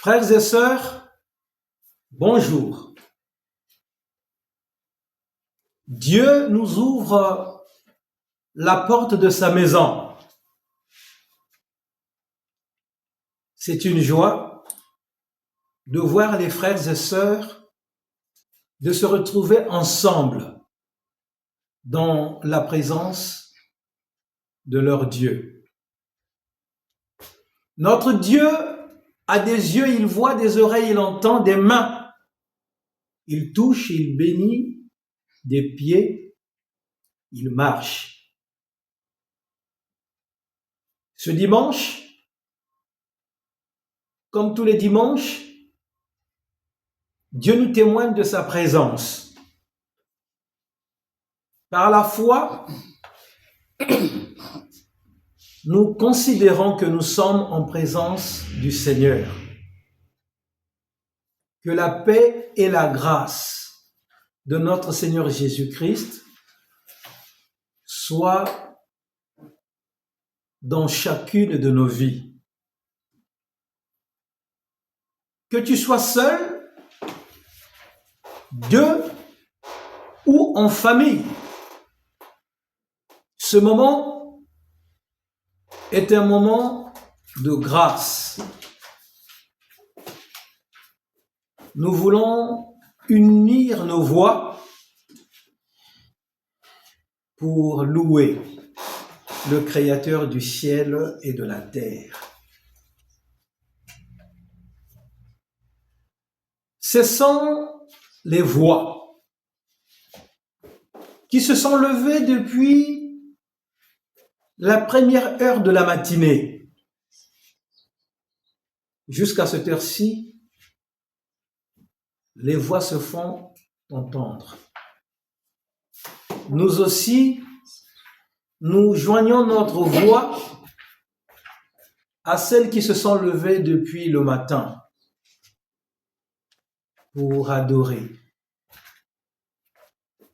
Frères et sœurs, bonjour. Dieu nous ouvre la porte de sa maison. C'est une joie de voir les frères et sœurs de se retrouver ensemble dans la présence de leur Dieu. Notre Dieu a des yeux, il voit, des oreilles, il entend, des mains. Il touche, il bénit, des pieds, il marche. Ce dimanche, comme tous les dimanches, Dieu nous témoigne de sa présence. Par la foi, nous considérons que nous sommes en présence du Seigneur. Que la paix et la grâce de notre Seigneur Jésus-Christ soient dans chacune de nos vies. Que tu sois seul, deux ou en famille, ce moment est un moment de grâce. Nous voulons unir nos voix pour louer le Créateur du ciel et de la terre. Ce sont les voix qui se sont levées depuis la première heure de la matinée. Jusqu'à cette heure-ci, les voix se font entendre. Nous aussi, nous joignons notre voix à celles qui se sont levées depuis le matin pour adorer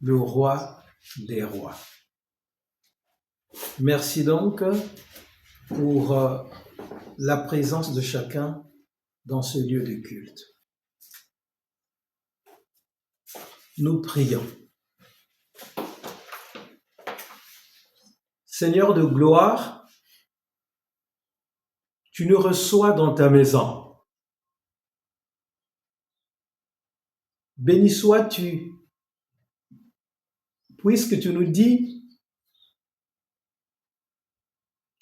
le roi des rois. Merci donc pour la présence de chacun dans ce lieu de culte. Nous prions. Seigneur de gloire, tu nous reçois dans ta maison. Béni sois-tu, puisque tu nous dis,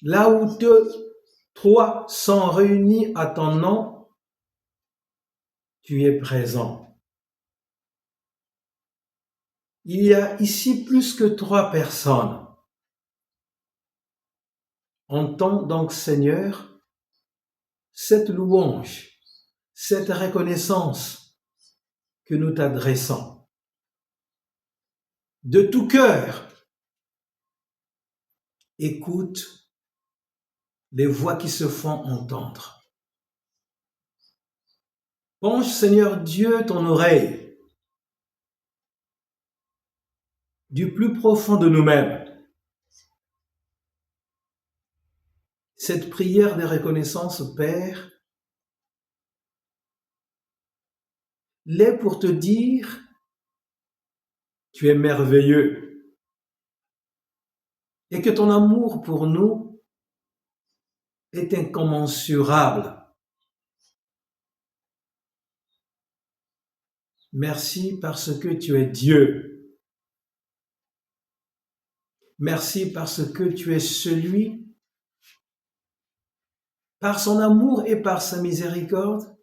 là où trois sont réunis à ton nom, tu es présent. Il y a ici plus que 3 personnes. Entends donc, Seigneur, cette louange, cette reconnaissance que nous t'adressons. De tout cœur, écoute les voix qui se font entendre. Penche, Seigneur Dieu, ton oreille du plus profond de nous-mêmes. Cette prière de reconnaissance, Père, l'est pour te dire, tu es merveilleux et que ton amour pour nous est incommensurable. Merci parce que tu es Dieu. Merci parce que tu es celui, par son amour et par sa miséricorde,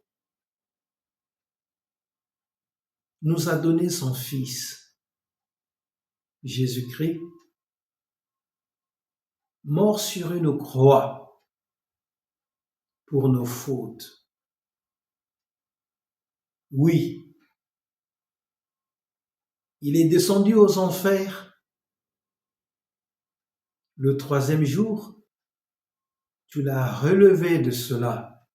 nous a donné son Fils, Jésus-Christ, mort sur une croix pour nos fautes. Oui, il est descendu aux enfers. Le 3e jour, tu l'as relevé de cela.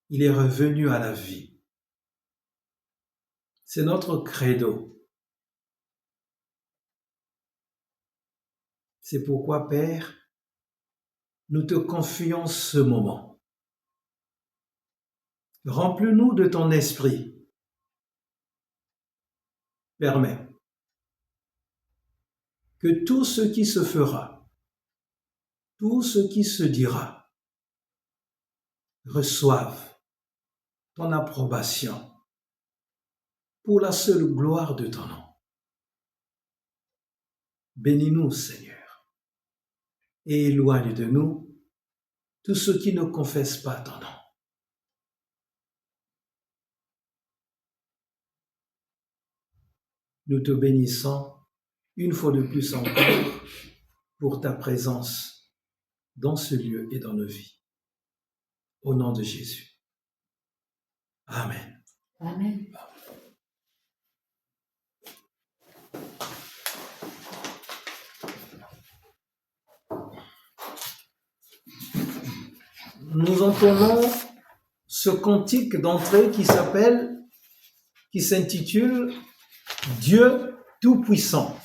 Il est revenu à la vie. C'est notre credo. C'est pourquoi, Père, nous te confions ce moment. Remplis-nous de ton esprit. Permets que tout ce qui se fera, tout ce qui se dira, reçoive ton approbation pour la seule gloire de ton nom. Bénis-nous, Seigneur, et éloigne de nous tous ceux qui ne confessent pas ton nom. Nous te bénissons une fois de plus encore pour ta présence dans ce lieu et dans nos vies. Au nom de Jésus. Amen. Amen. Nous entendons ce cantique d'entrée qui s'intitule Dieu Tout-Puissant.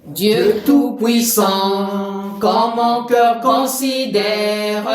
Dieu Tout-Puissant, quand mon cœur considère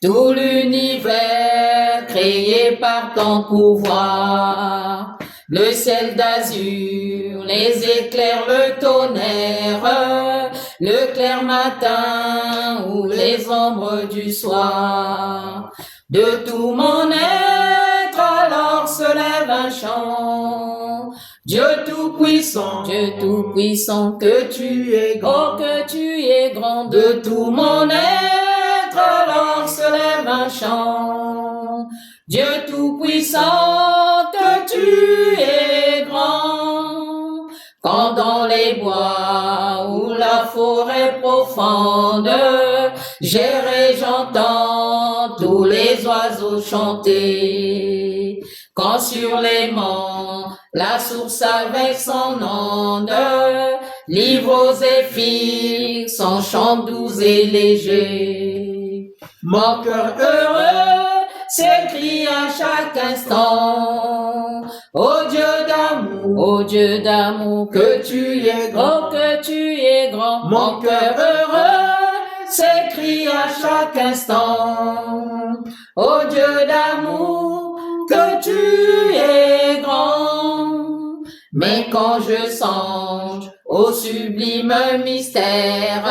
tout l'univers créé par ton pouvoir, le ciel d'azur, les éclairs, le tonnerre, le clair matin ou les ombres du soir. De tout mon être alors se lève un chant. Dieu Tout-Puissant, que tu es grand, oh que tu es grand. De tout mon être alors se lève un chant. Dieu Tout-Puissant, que tu es grand. Quand dans les bois ou la forêt profonde, j'erre, j'entends tous les oiseaux chanter. Quand sur les monts, la source avec son onde livre aux zéphyrs son chant doux et léger. Mon cœur heureux s'écrie à chaque instant. Ô Dieu d'amour, que tu es grand, oh que tu es grand. Mon cœur heureux s'écrie à chaque instant. Ô Dieu d'amour, que tu es grand. Mais quand je songe au sublime mystère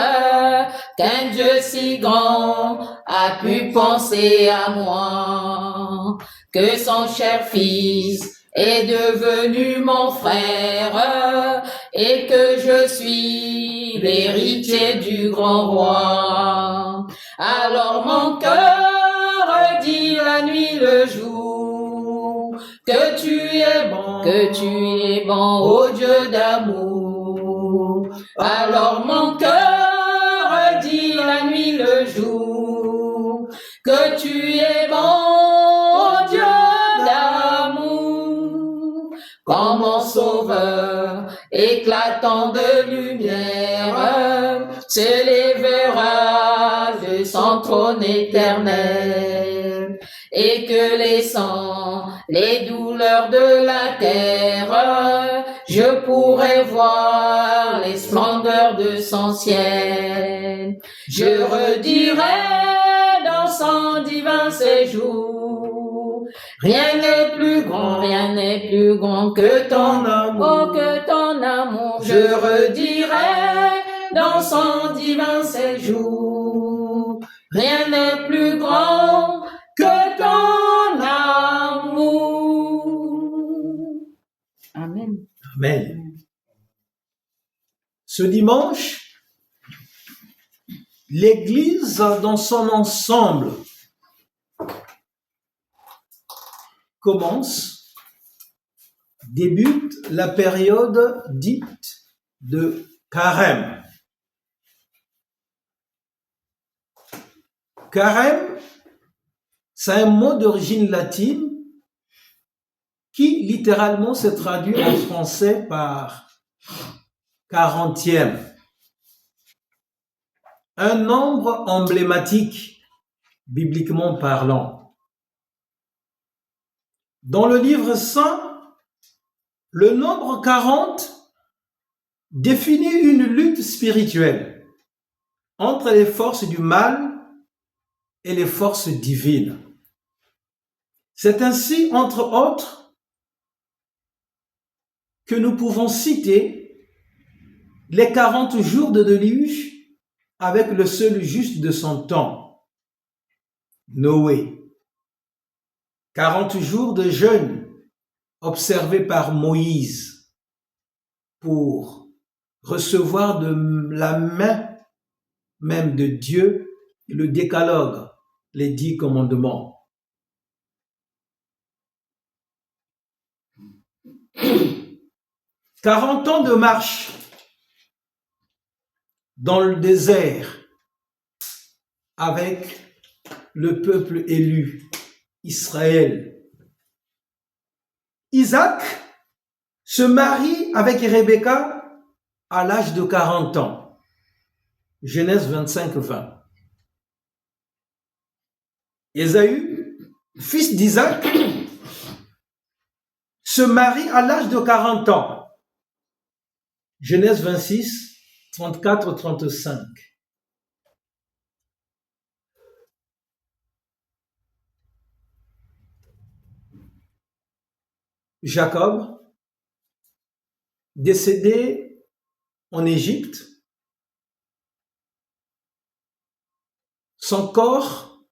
qu'un Dieu si grand a pu penser à moi, que son cher fils est devenu mon frère et que je suis l'héritier du grand roi. Alors mon cœur dit la nuit le jour que tu es bon, ô Dieu d'amour. Alors mon cœur dit la nuit le jour que tu es bon, ô Dieu d'amour. Quand mon sauveur éclatant de lumière se lèvera de son trône éternel et que laissant les douleurs de la terre, je pourrai voir les splendeurs de son ciel. Je redirai dans son divin séjour, rien n'est plus grand que ton amour, oh que ton amour. Je redirai dans son divin séjour, rien n'est plus grand que ton amour. Amen. Amen. Ce dimanche, l'Église dans son ensemble débute la période dite de Carême. Carême, c'est un mot d'origine latine qui littéralement se traduit en français par 40e. Un nombre emblématique, bibliquement parlant. Dans le livre saint, Le nombre 40 définit une lutte spirituelle entre les forces du mal et les forces divines. C'est ainsi, entre autres, que nous pouvons citer les 40 jours de déluge avec le seul juste de son temps, Noé. 40 jours de jeûne observés par Moïse pour recevoir de la main même de Dieu le décalogue, les 10 commandements. 40 ans de marche dans le désert avec le peuple élu, Israël. Isaac se marie avec Rebecca à l'âge de 40 ans. Genèse 25, 20. Ésaü, fils d'Isaac, se marie à l'âge de 40 ans. Genèse 26, 34, 35. Jacob, décédé en Égypte, son corps,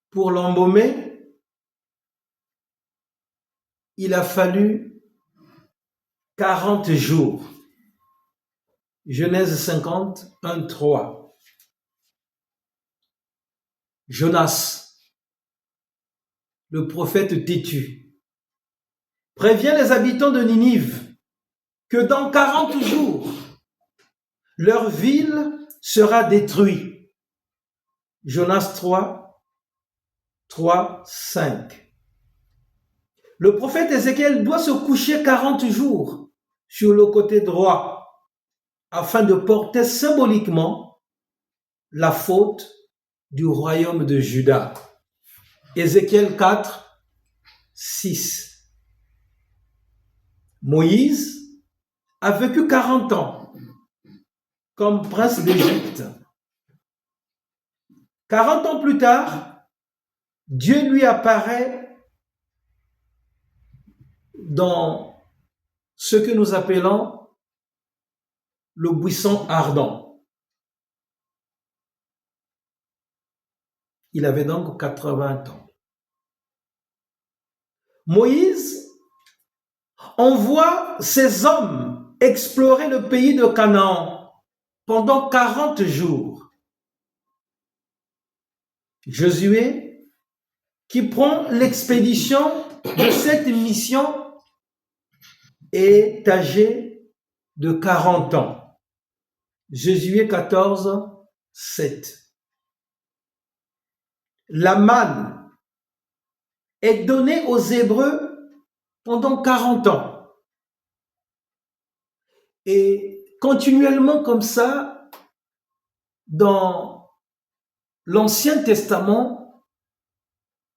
pour l'embaumer, il a fallu 40 jours. Genèse 50, 1, 3. Jonas, le prophète têtu, prévient les habitants de Ninive que dans 40 jours, leur ville sera détruite. Jonas 3, 3, 5. Le prophète Ézéchiel doit se coucher 40 jours sur le côté droit afin de porter symboliquement la faute du royaume de Juda. Ézéchiel 4, 6. Moïse a vécu 40 ans comme prince d'Égypte. 40 ans plus tard, Dieu lui apparaît dans ce que nous appelons le buisson ardent. Il avait donc 80 ans. Moïse envoie ses hommes explorer le pays de Canaan pendant 40 jours. Josué, qui prend l'expédition de cette mission, est âgé de 40 ans. Josué 14, 7. La manne est donnée aux Hébreux pendant 40 ans. Et continuellement comme ça, dans l'Ancien Testament,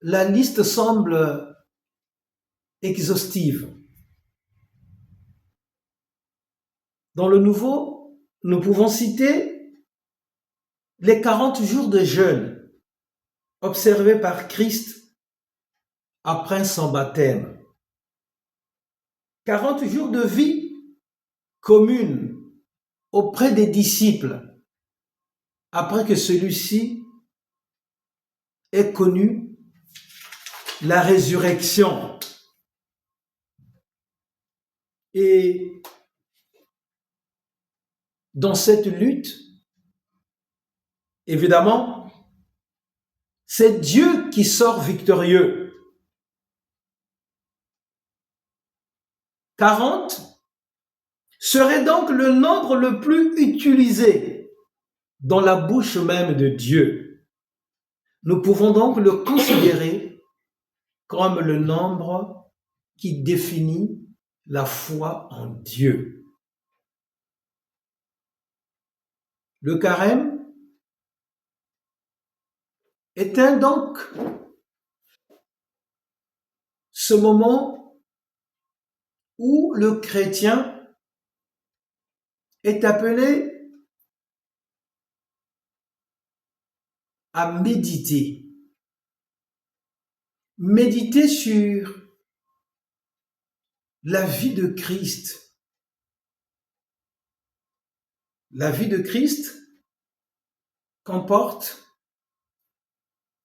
la liste semble exhaustive. Dans le Nouveau, nous pouvons citer les 40 jours de jeûne observés par Christ après son baptême. 40 jours de vie commune auprès des disciples après que celui-ci ait connu la résurrection. Et dans cette lutte, évidemment, c'est Dieu qui sort victorieux. 40 serait donc le nombre le plus utilisé dans la bouche même de Dieu. Nous pouvons donc le considérer comme le nombre qui définit la foi en Dieu. Le carême est donc ce moment où le chrétien est appelé à méditer. Méditer sur la vie de Christ. La vie de Christ comporte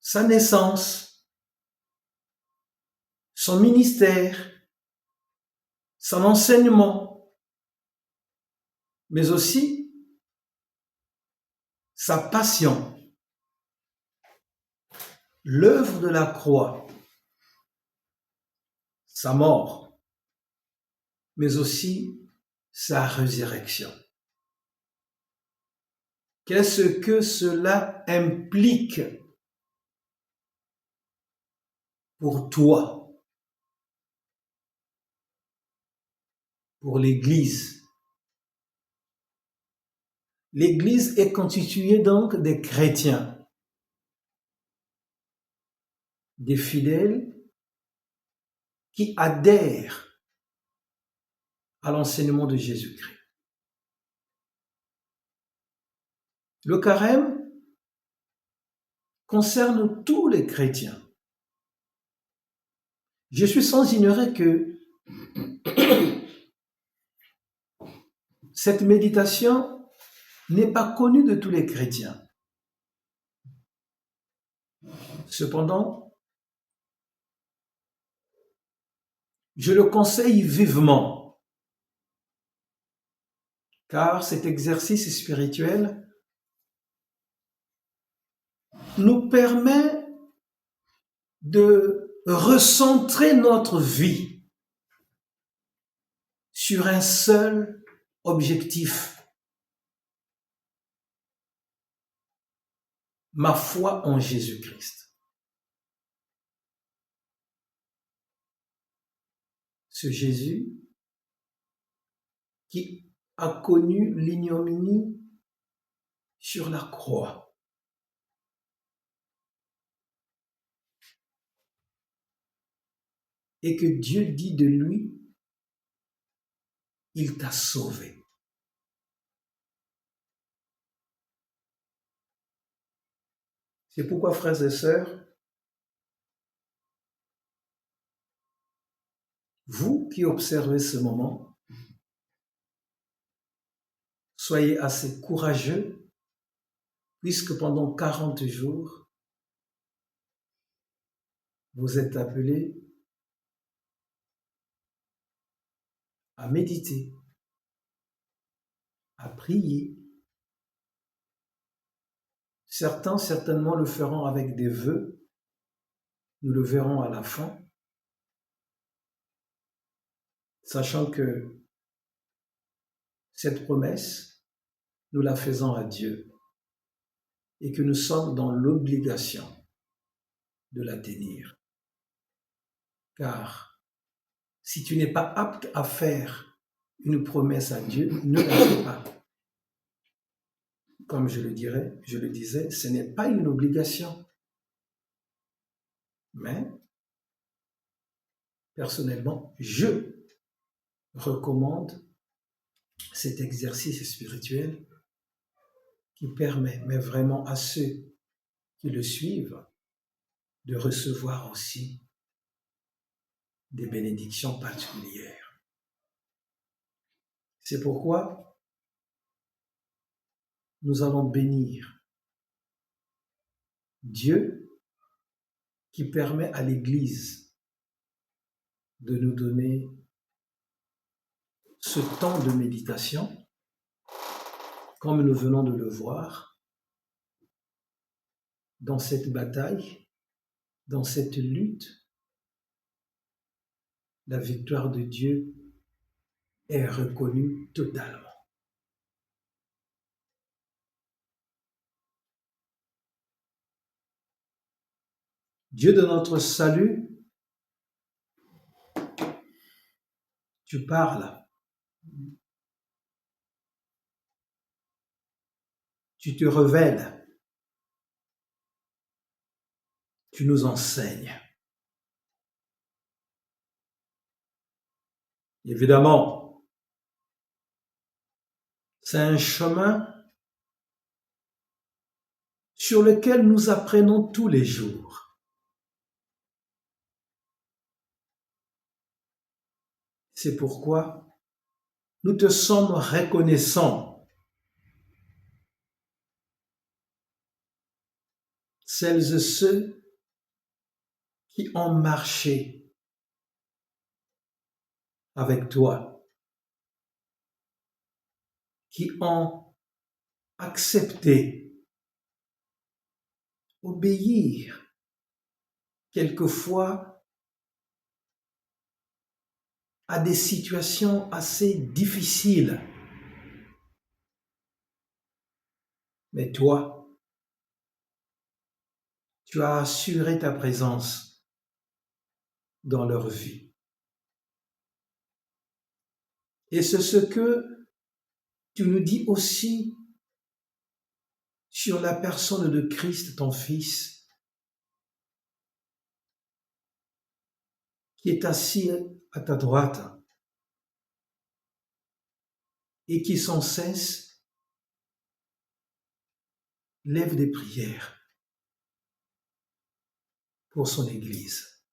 sa naissance, son ministère, son enseignement, mais aussi sa passion, l'œuvre de la croix, sa mort, mais aussi sa résurrection. Qu'est-ce que cela implique pour toi, pour l'Église? L'Église est constituée donc des chrétiens, des fidèles qui adhèrent à l'enseignement de Jésus-Christ. Le carême concerne tous les chrétiens. Je suis sans ignorer que cette méditation n'est pas connue de tous les chrétiens. Cependant, je le conseille vivement, car cet exercice spirituel nous permet de recentrer notre vie sur un seul objectif: ma foi en Jésus-Christ. Ce Jésus qui a connu l'ignominie sur la croix. Et que Dieu dit de lui, il t'a sauvé. C'est pourquoi, frères et sœurs, vous qui observez ce moment, soyez assez courageux, puisque pendant 40 jours, vous êtes appelés à méditer, à prier. Certains certainement le feront avec des vœux, nous le verrons à la fin, sachant que cette promesse, nous la faisons à Dieu et que nous sommes dans l'obligation de la tenir. Car si tu n'es pas apte à faire une promesse à Dieu, ne la fais pas. Comme je le disais, ce n'est pas une obligation. Mais, personnellement, je recommande cet exercice spirituel qui permet, mais vraiment à ceux qui le suivent, de recevoir aussi des bénédictions particulières. C'est pourquoi nous allons bénir Dieu qui permet à l'Église de nous donner ce temps de méditation, comme nous venons de le voir, dans cette bataille, dans cette lutte, la victoire de Dieu est reconnue totalement. Dieu de notre salut, tu parles, tu te révèles, tu nous enseignes. Évidemment, c'est un chemin sur lequel nous apprenons tous les jours. C'est pourquoi nous te sommes reconnaissants, celles et ceux qui ont marché avec toi, qui ont accepté, obéir, quelquefois à des situations assez difficiles. Mais toi, tu as assuré ta présence dans leur vie. Et c'est ce que tu nous dis aussi sur la personne de Christ, ton Fils, qui est assis à ta droite et qui sans cesse lève des prières pour son Église.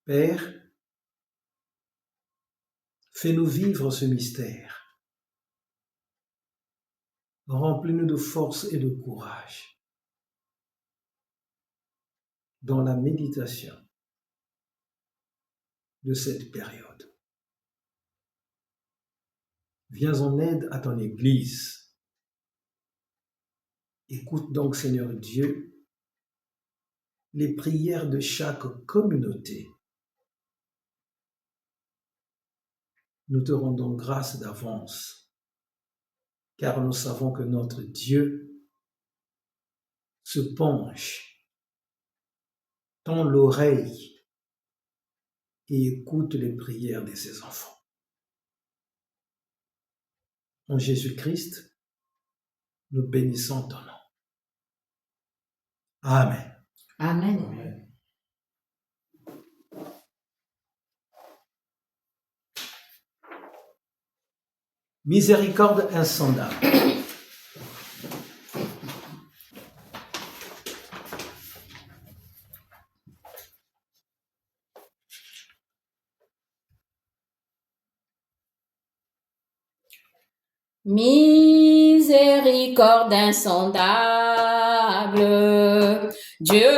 Père, fais-nous vivre ce mystère. Remplis-nous de force et de courage dans la méditation de cette période. Viens en aide à ton Église. Écoute donc, Seigneur Dieu, les prières de chaque communauté. Nous te rendons grâce d'avance, car nous savons que notre Dieu se penche, tend l'oreille et écoute les prières de ses enfants. En Jésus-Christ, nous bénissons ton nom. Amen. Amen. Amen. Miséricorde insondable. Miséricorde insondable, Dieu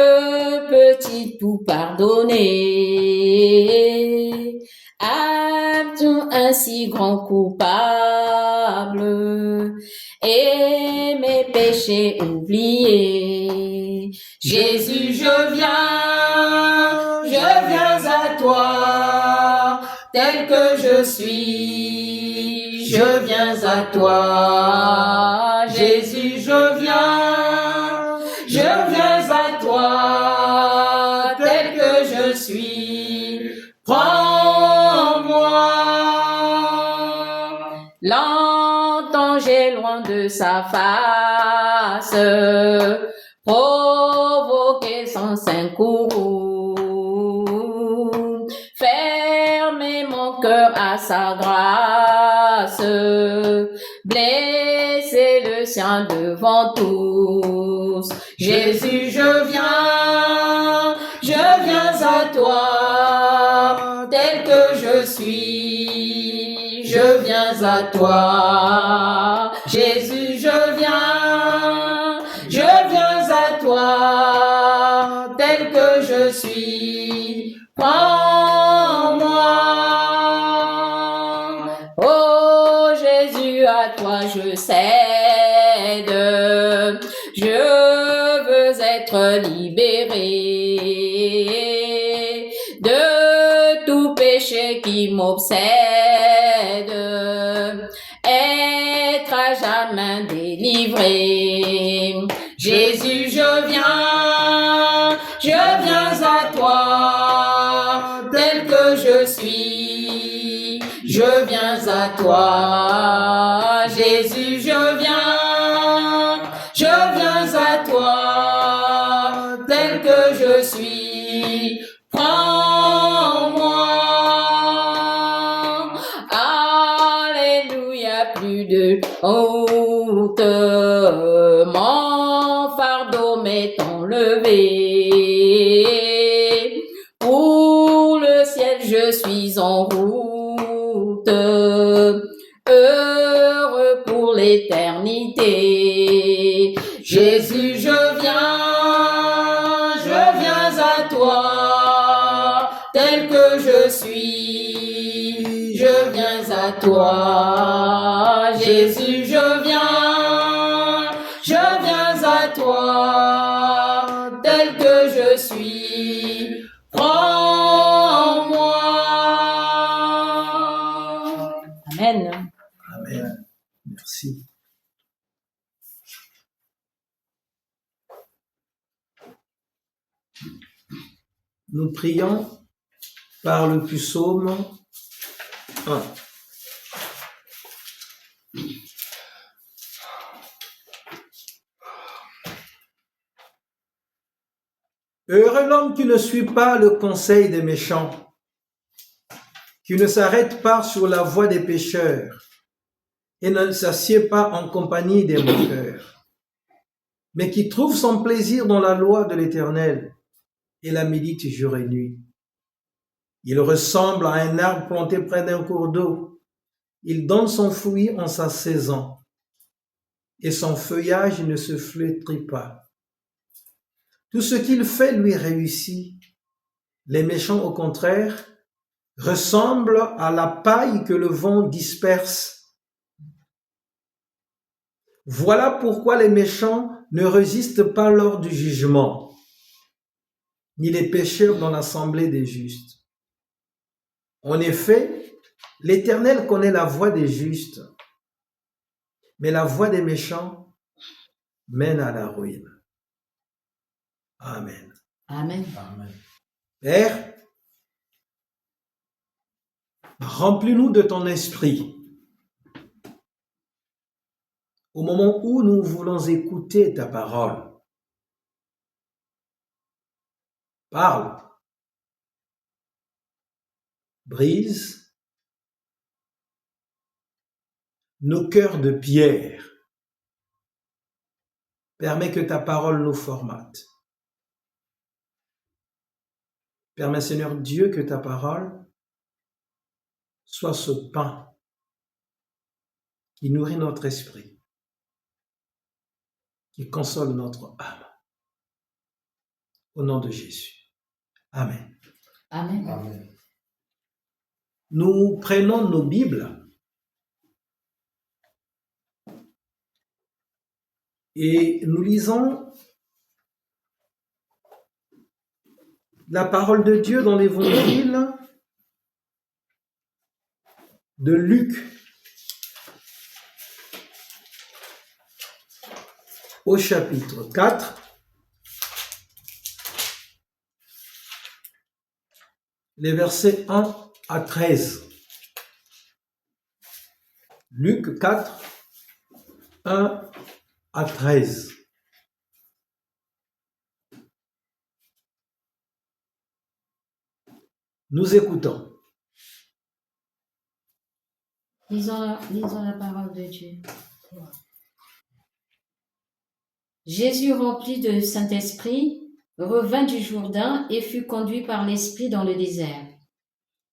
peut-il tout pardonner? A-t-il un si grand coupable et mes péchés oubliés? Jésus, je viens à toi, tel que je suis, je viens à toi. Jésus, je viens à toi, tel que je suis. Prends-moi. Longtemps j'ai loin de sa face, provoqué son saint courroux, fermer mon cœur à sa grâce, blesser le sien devant tous. Jésus, je viens à toi, tel que je suis, je viens à toi. Jésus, je viens à toi, tel que je suis. Prends-moi. Oh Jésus, à toi je cède, je veux être libéré de tout péché qui m'obsède, être à jamais délivré. Jésus, je viens à toi, tel que je suis, je viens à toi. Jésus, je viens à toi, tel que je suis. Prends-moi. plus de honte. Mon fardeau m'est enlevé. Pour le ciel, je suis en route. Heureux pour l'éternité. Jésus, je viens à toi, tel que je suis, je viens à toi. Jésus, je viens à toi, tel que je suis, prends-moi. Amen. Amen. Merci. Nous prions par le psaume 1. Heureux l'homme qui ne suit pas le conseil des méchants, qui ne s'arrête pas sur la voie des pécheurs et ne s'assied pas en compagnie des moqueurs, mais qui trouve son plaisir dans la loi de l'Éternel et la médite jour et nuit. Il ressemble à un arbre planté près d'un cours d'eau. Il donne son fruit en sa saison, et son feuillage ne se flétrit pas. Tout ce qu'il fait lui réussit. Les méchants, au contraire, ressemblent à la paille que le vent disperse. Voilà pourquoi les méchants ne résistent pas lors du jugement, ni les pécheurs dans l'assemblée des justes. En effet, l'Éternel connaît la voie des justes, mais la voie des méchants mène à la ruine. Amen. Amen. Amen. Père, remplis-nous de ton esprit. Au moment où nous voulons écouter ta parole, parle, brise nos cœurs de pierre. Permets que ta parole nous formate. Permets, Seigneur Dieu, que ta parole soit ce pain qui nourrit notre esprit, qui console notre âme. Au nom de Jésus. Amen. Amen. Amen. Nous prenons nos Bibles et nous lisons la parole de Dieu dans l'évangile de Luc, au chapitre 4, les versets 1 à 13. Luc 4, 1 à 13. Nous écoutons. Lisons la parole de Dieu. Jésus, rempli de Saint-Esprit, revint du Jourdain et fut conduit par l'Esprit dans le désert.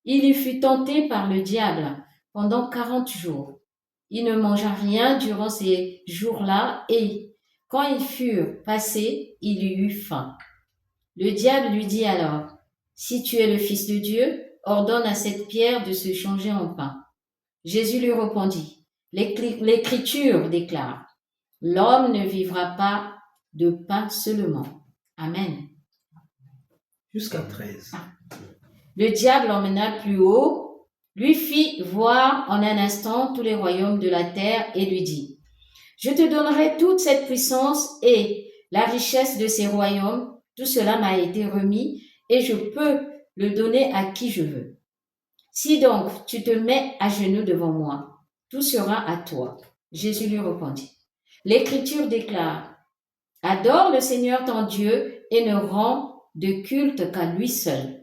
Il y fut tenté par le diable pendant 40 jours. Il ne mangea rien durant ces jours-là et, quand ils furent passés, il y eut faim. Le diable lui dit alors, « Si tu es le Fils de Dieu, ordonne à cette pierre de se changer en pain. » Jésus lui répondit, « L'Écriture déclare, « L'homme ne vivra pas de pain seulement. » Amen. Jusqu'à 13. Le diable l'emmena plus haut, lui fit voir en un instant tous les royaumes de la terre et lui dit, « Je te donnerai toute cette puissance et la richesse de ces royaumes. Tout cela m'a été remis et je peux le donner à qui je veux. Si donc tu te mets à genoux devant moi, tout sera à toi. » Jésus lui répondit, « L'Écriture déclare, « Adore le Seigneur ton Dieu et ne rends de culte qu'à lui seul. »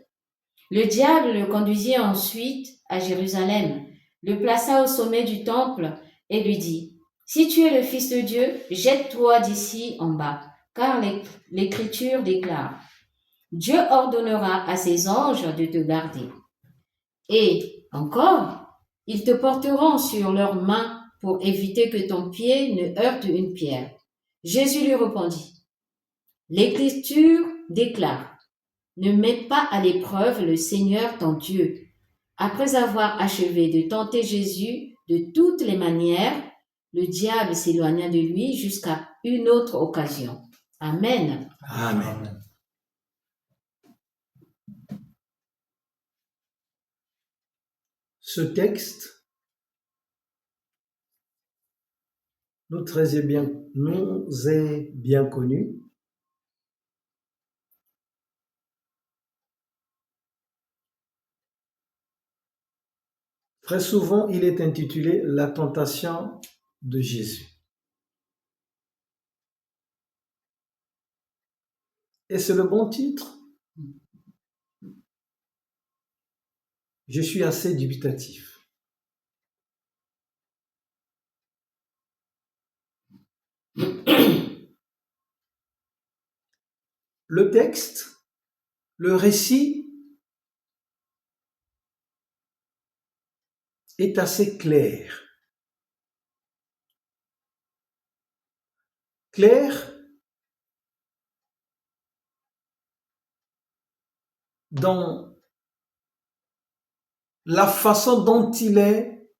Le diable le conduisit ensuite à Jérusalem, le plaça au sommet du temple et lui dit, « Si tu es le Fils de Dieu, jette-toi d'ici en bas, car l'Écriture déclare, Dieu ordonnera à ses anges de te garder. Et encore, ils te porteront sur leurs mains pour éviter que ton pied ne heurte une pierre. » Jésus lui répondit, « L'Écriture déclare, ne mets pas à l'épreuve le Seigneur ton Dieu. » Après avoir achevé de tenter Jésus de toutes les manières, le diable s'éloigna de lui jusqu'à une autre occasion. Amen. Amen. Ce texte nous est bien connu. Très souvent, il est intitulé « La tentation de Jésus ». Et c'est le bon titre. Je suis assez dubitatif. Le texte, le récit est assez clair. Clair dans la façon dont il est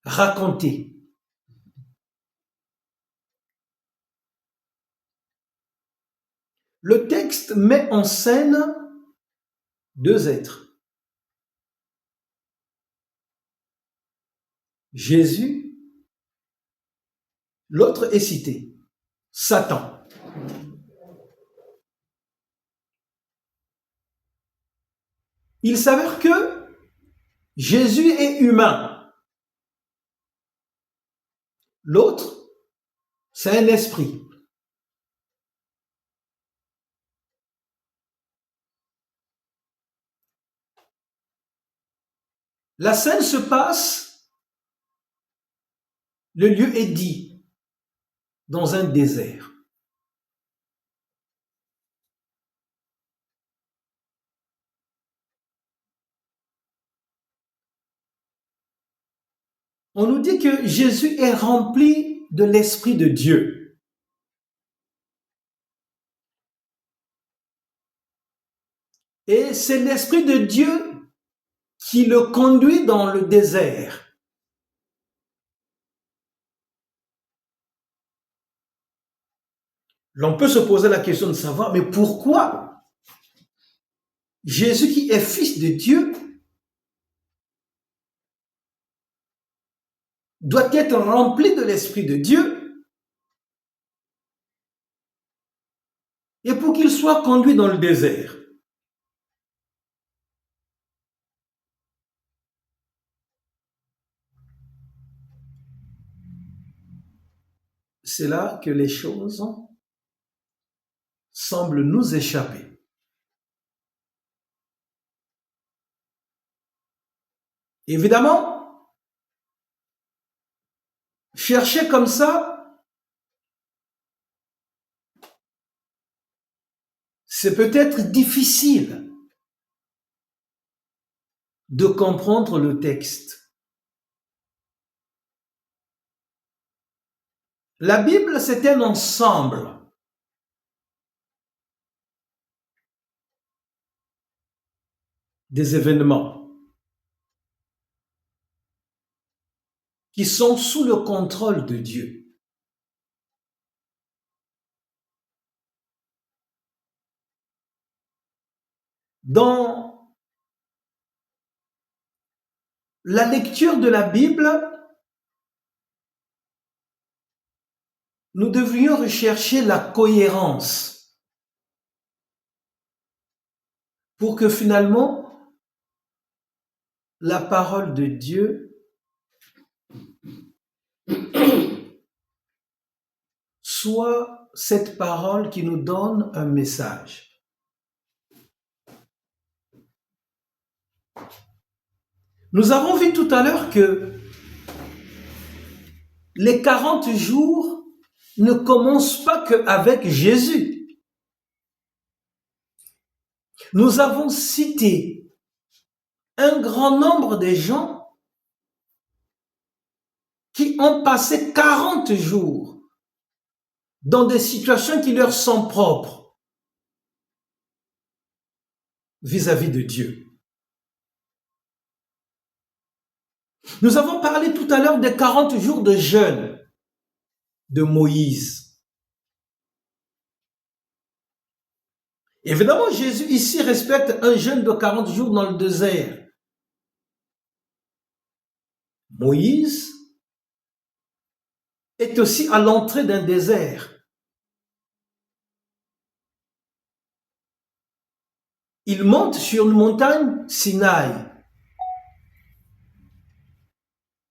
raconté. Le texte met en scène deux êtres. Jésus, l'autre est cité, Satan. Il s'avère que Jésus est humain. L'autre, c'est un esprit. La scène se passe, le lieu est dit, dans un désert. On nous dit que Jésus est rempli de l'Esprit de Dieu. Et c'est l'Esprit de Dieu qui le conduit dans le désert. L'on peut se poser la question de savoir, mais pourquoi Jésus qui est fils de Dieu doit être rempli de l'Esprit de Dieu et pour qu'il soit conduit dans le désert? C'est là que les choses semblent nous échapper. Évidemment, chercher comme ça, c'est peut-être difficile de comprendre le texte. La Bible, c'est un ensemble. Des événements qui sont sous le contrôle de Dieu. Dans la lecture de la Bible, nous devrions rechercher la cohérence pour que finalement la parole de Dieu soit cette parole qui nous donne un message. Nous avons vu tout à l'heure que les 40 jours ne commencent pas qu'avec Jésus. Nous avons cité un grand nombre de gens qui ont passé 40 jours dans des situations qui leur sont propres vis-à-vis de Dieu. Nous avons parlé tout à l'heure des 40 jours de jeûne de Moïse. Évidemment, Jésus ici respecte un jeûne de 40 jours dans le désert. Moïse est aussi à l'entrée d'un désert. Il monte sur une montagne Sinaï.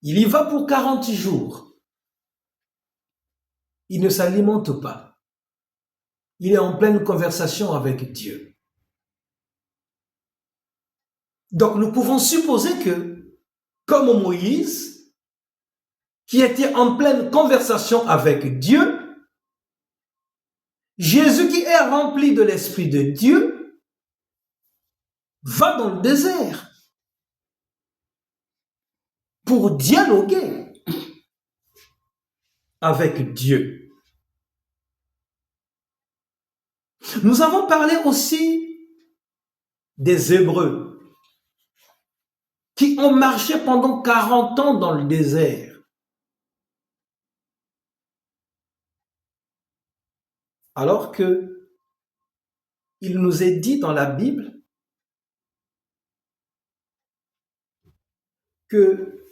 Il y va pour 40 jours. Il ne s'alimente pas. Il est en pleine conversation avec Dieu. Donc nous pouvons supposer que, comme Moïse, qui était en pleine conversation avec Dieu, Jésus qui est rempli de l'Esprit de Dieu, va dans le désert pour dialoguer avec Dieu. Nous avons parlé aussi des Hébreux qui ont marché pendant 40 ans dans le désert. Alors que il nous est dit dans la Bible que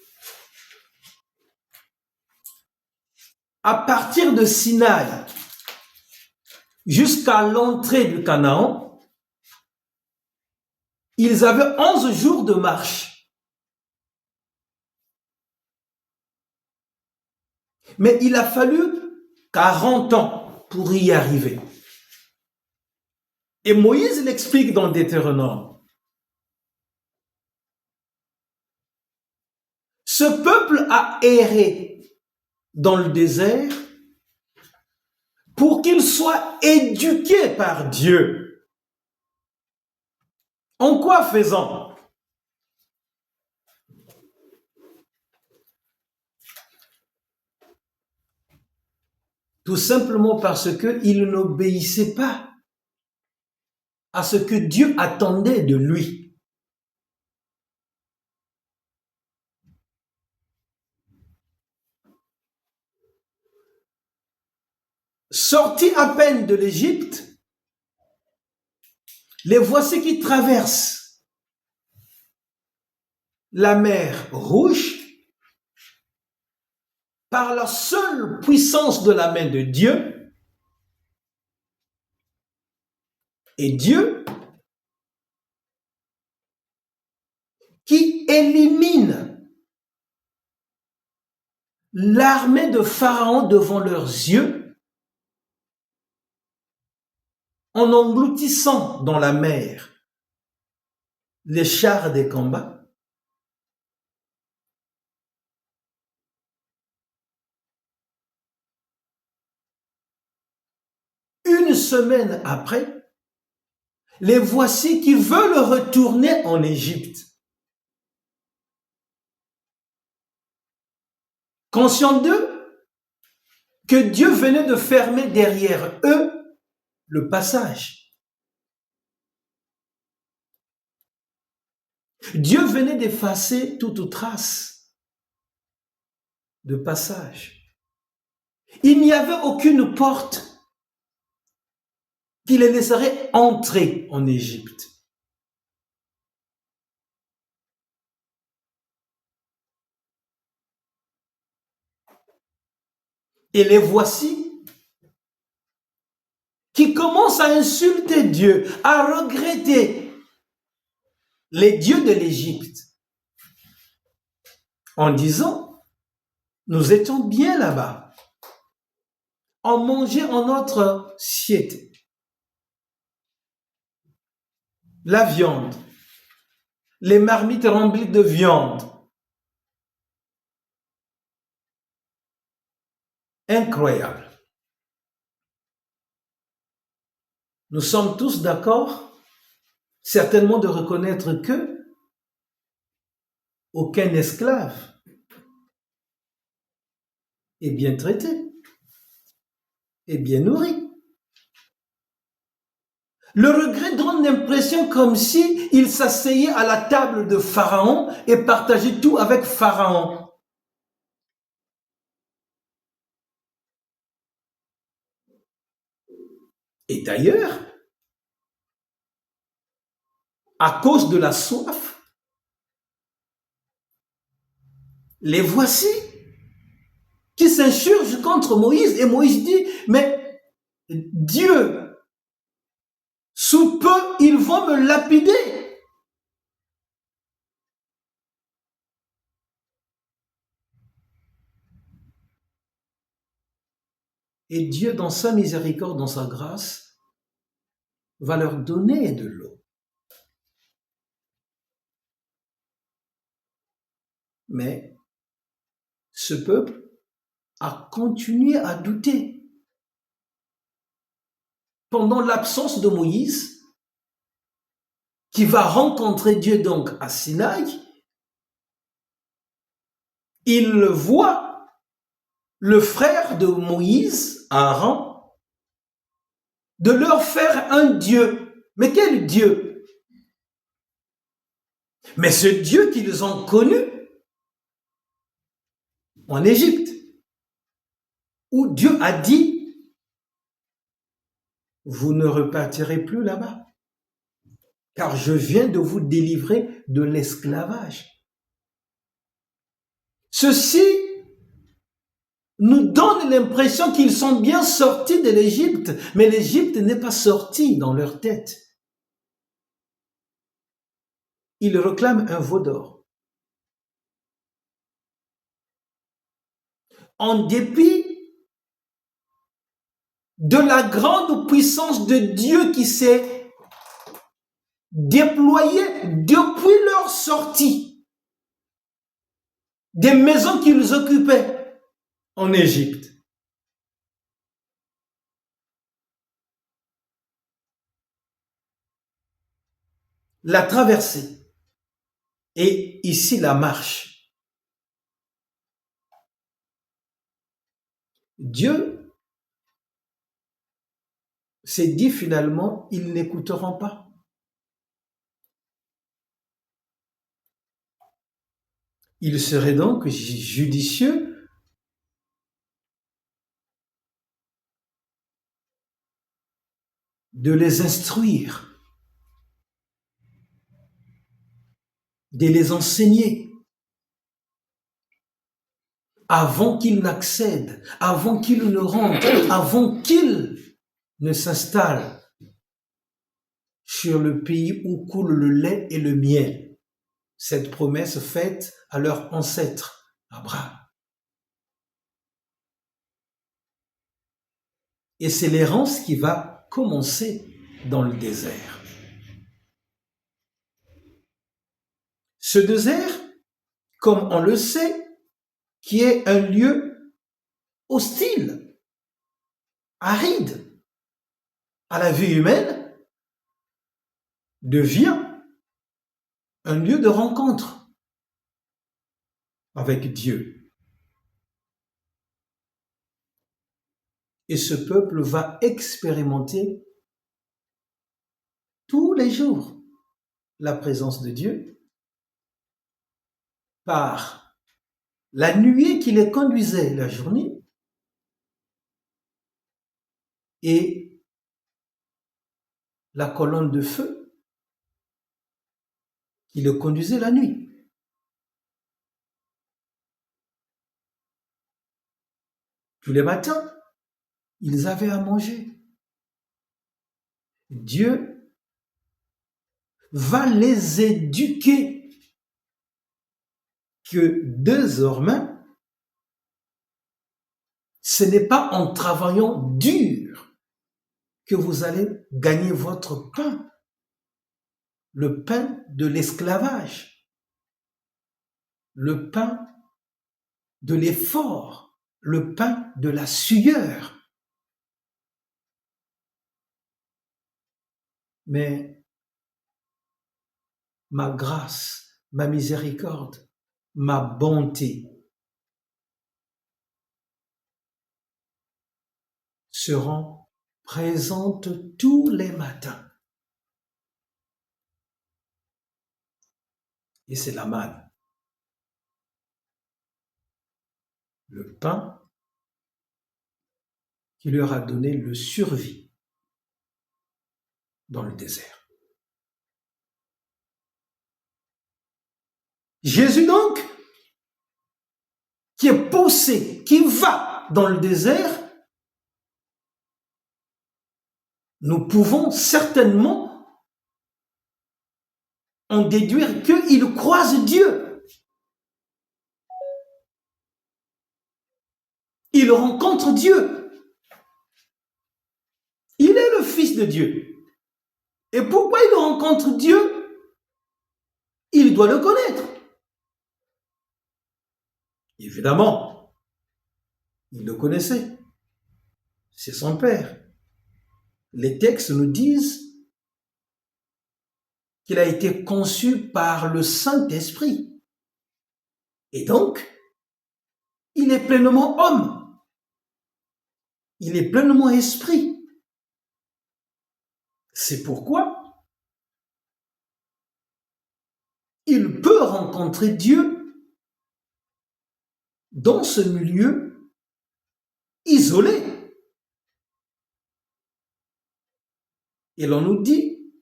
à partir de Sinaï jusqu'à l'entrée du Canaan, ils avaient 11 jours de marche. Mais il a fallu 40 ans pour y arriver. Et Moïse l'explique dans Deutéronome. Ce peuple a erré dans le désert pour qu'il soit éduqué par Dieu. En quoi faisant? Tout simplement parce qu'il n'obéissait pas à ce que Dieu attendait de lui. Sortis à peine de l'Égypte, les voici qui traversent la mer Rouge par la seule puissance de la main de Dieu. Et Dieu qui élimine l'armée de Pharaon devant leurs yeux en engloutissant dans la mer les chars des combats. Une semaine après, les voici qui veulent retourner en Égypte. Conscients d'eux, que Dieu venait de fermer derrière eux le passage. Dieu venait d'effacer toute trace de passage. Il n'y avait aucune porte qui les laisserait entrer en Égypte. Et les voici qui commencent à insulter Dieu, à regretter les dieux de l'Égypte, en disant, nous étions bien là-bas, on mangeait en notre assiette la viande, les marmites remplies de viande. incroyable. Nous sommes tous d'accord, certainement, de reconnaître que aucun esclave est bien traité, est bien nourri. Le regret donne l'impression comme si il s'asseyait à la table de Pharaon et partageait tout avec Pharaon. Et d'ailleurs, à cause de la soif, les voici qui s'insurgent contre Moïse. Et Moïse dit, mais Dieu, sous peu, ils vont me lapider. Et Dieu, dans sa miséricorde, dans sa grâce, va leur donner de l'eau. Mais ce peuple a continué à douter. Pendant l'absence de Moïse, qui va rencontrer Dieu donc à Sinaï, il voit le frère de Moïse, Aaron, de leur faire un Dieu. Mais quel Dieu? Mais ce Dieu qu'ils ont connu en Égypte, où Dieu a dit, vous ne repartirez plus là-bas, car je viens de vous délivrer de l'esclavage. Ceci nous donne l'impression qu'ils sont bien sortis de l'Égypte, mais l'Égypte n'est pas sortie dans leur tête. Ils réclament un veau d'or. En dépit de la grande puissance de Dieu qui s'est déployée depuis leur sortie des maisons qu'ils occupaient en Égypte. La traversée et ici la marche. Dieu s'est dit finalement, ils n'écouteront pas. Il serait donc judicieux de les instruire, de les enseigner, avant qu'ils n'accèdent, avant qu'ils ne rentrent, avant qu'ils ne s'installent sur le pays où coule le lait et le miel. Cette promesse faite à leur ancêtre, Abraham. Et c'est l'errance qui va commencer dans le désert. Ce désert, comme on le sait, qui est un lieu hostile, aride à la vie humaine, devient un lieu de rencontre avec Dieu. Et ce peuple va expérimenter tous les jours la présence de Dieu par la nuée qui les conduisait la journée et la colonne de feu qui le conduisait la nuit. Tous les matins, ils avaient à manger. Dieu va les éduquer que désormais, ce n'est pas en travaillant dur que vous allez gagner votre pain, le pain de l'esclavage, le pain de l'effort, le pain de la sueur. Mais ma grâce, ma miséricorde, ma bonté seront présentes tous les matins. Et c'est la manne. Le pain qui leur a donné le survie dans le désert. Jésus donc, qui est poussé, qui va dans le désert, nous pouvons certainement en déduire qu'il croise Dieu. Il rencontre Dieu. Il est le Fils de Dieu. Et pourquoi il rencontre Dieu? Il doit le connaître. Évidemment, il le connaissait. C'est son Père. Les textes nous disent qu'il a été conçu par le Saint-Esprit. Et donc, il est pleinement homme. Il est pleinement esprit. C'est pourquoi il peut rencontrer Dieu dans ce milieu isolé. Et l'on nous dit,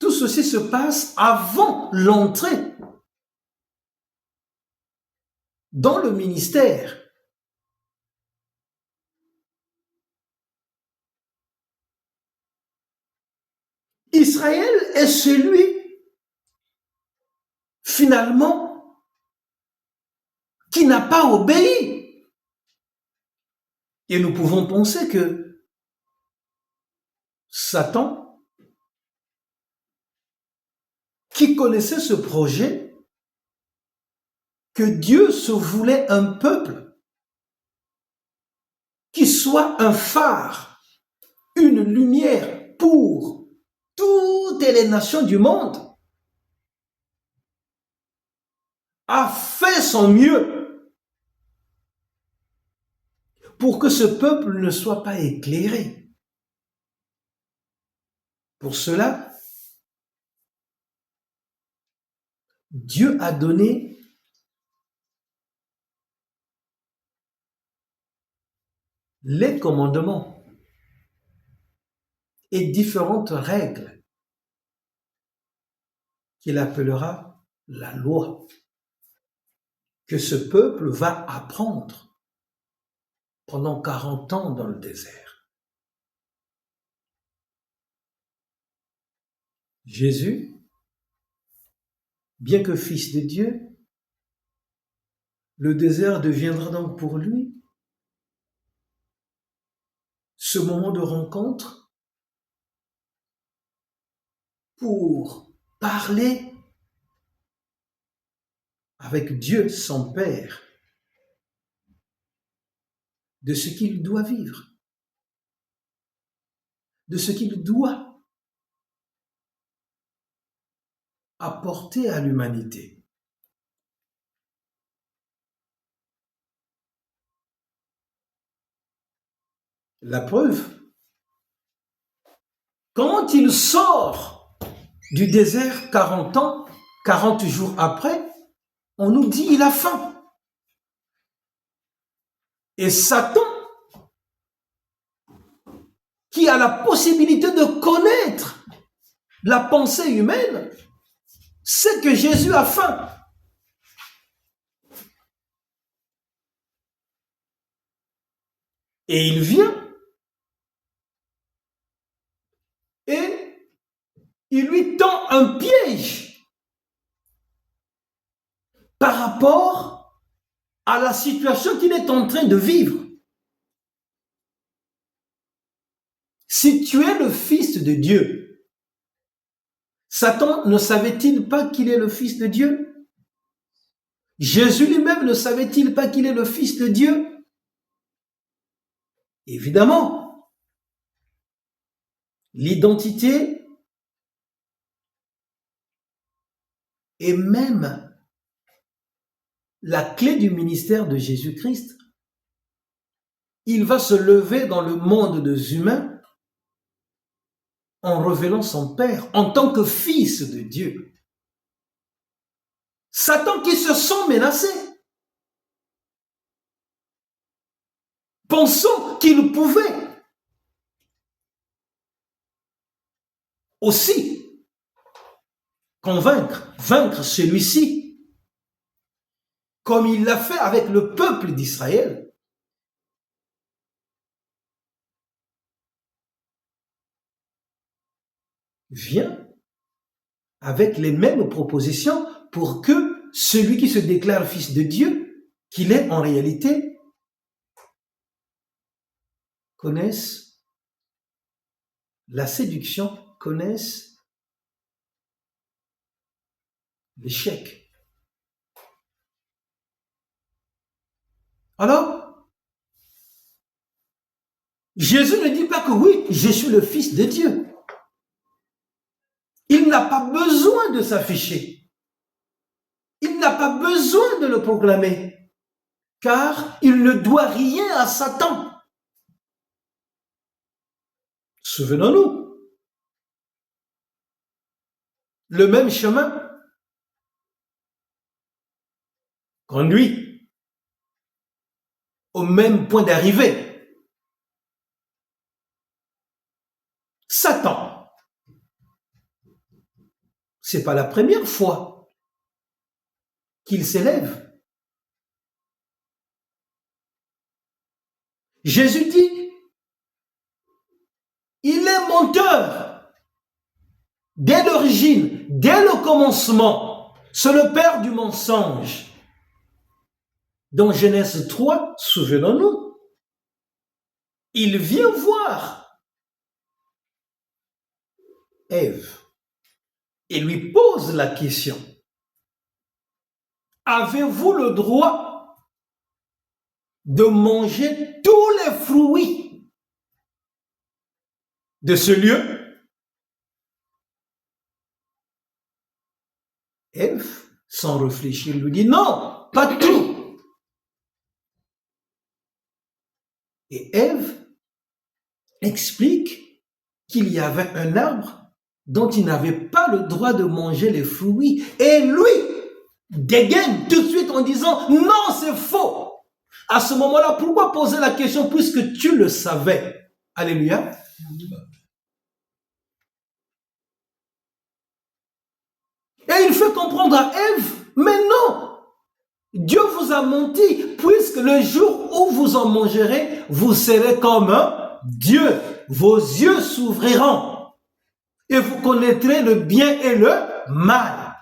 tout ceci se passe avant l'entrée dans le ministère. Israël est celui, finalement, qui n'a pas obéi. Et nous pouvons penser que Satan, qui connaissait ce projet, que Dieu se voulait un peuple qui soit un phare, une lumière pour toutes les nations du monde, a fait son mieux pour que ce peuple ne soit pas éclairé. Pour cela, Dieu a donné les commandements et différentes règles qu'il appellera la loi, que ce peuple va apprendre pendant 40 ans dans le désert. Jésus, bien que fils de Dieu, le désert deviendra donc pour lui ce moment de rencontre pour parler avec Dieu, son Père, de ce qu'il doit vivre, de ce qu'il doit apporter à l'humanité. La preuve, quand il sort du désert 40 ans, 40 jours après, on nous dit il a faim. Et Satan, qui a la possibilité de connaître la pensée humaine, sait que Jésus a faim. Et il vient et il lui tend un piège par rapport à la situation qu'il est en train de vivre. Si tu es le Fils de Dieu, Satan ne savait-il pas qu'il est le Fils de Dieu? Jésus lui-même ne savait-il pas qu'il est le Fils de Dieu? Évidemment, l'identité est même la clé du ministère de Jésus-Christ. Il va se lever dans le monde des humains en révélant son Père en tant que fils de Dieu. Satan qui se sent menacé, pensant qu'il pouvait aussi vaincre celui-ci, comme il l'a fait avec le peuple d'Israël. Vient avec les mêmes propositions pour que celui qui se déclare fils de Dieu, qu'il est en réalité, connaisse la séduction, connaisse l'échec. Alors, Jésus ne dit pas que oui, je suis le fils de Dieu. Il n'a pas besoin de s'afficher. Il n'a pas besoin de le proclamer, car il ne doit rien à Satan. Souvenons-nous, le même chemin conduit au même point d'arrivée. Satan, c'est pas la première fois qu'il s'élève. Jésus dit, il est menteur dès l'origine, dès le commencement. C'est le père du mensonge. Dans Genèse 3, souvenons-nous, il vient voir Ève et lui pose la question. Avez-vous le droit de manger tous les fruits de ce lieu? Ève, sans réfléchir, lui dit non, pas tout. Et Ève explique qu'il y avait un arbre dont il n'avait pas le droit de manger les fruits. Et lui dégaine tout de suite en disant non, c'est faux. À ce moment-là, pourquoi poser la question puisque tu le savais? Alléluia. Et il fait comprendre à Ève, mais non, Dieu vous a menti, puisque le jour où vous en mangerez, vous serez comme un Dieu. Vos yeux s'ouvriront et vous connaîtrez le bien et le mal.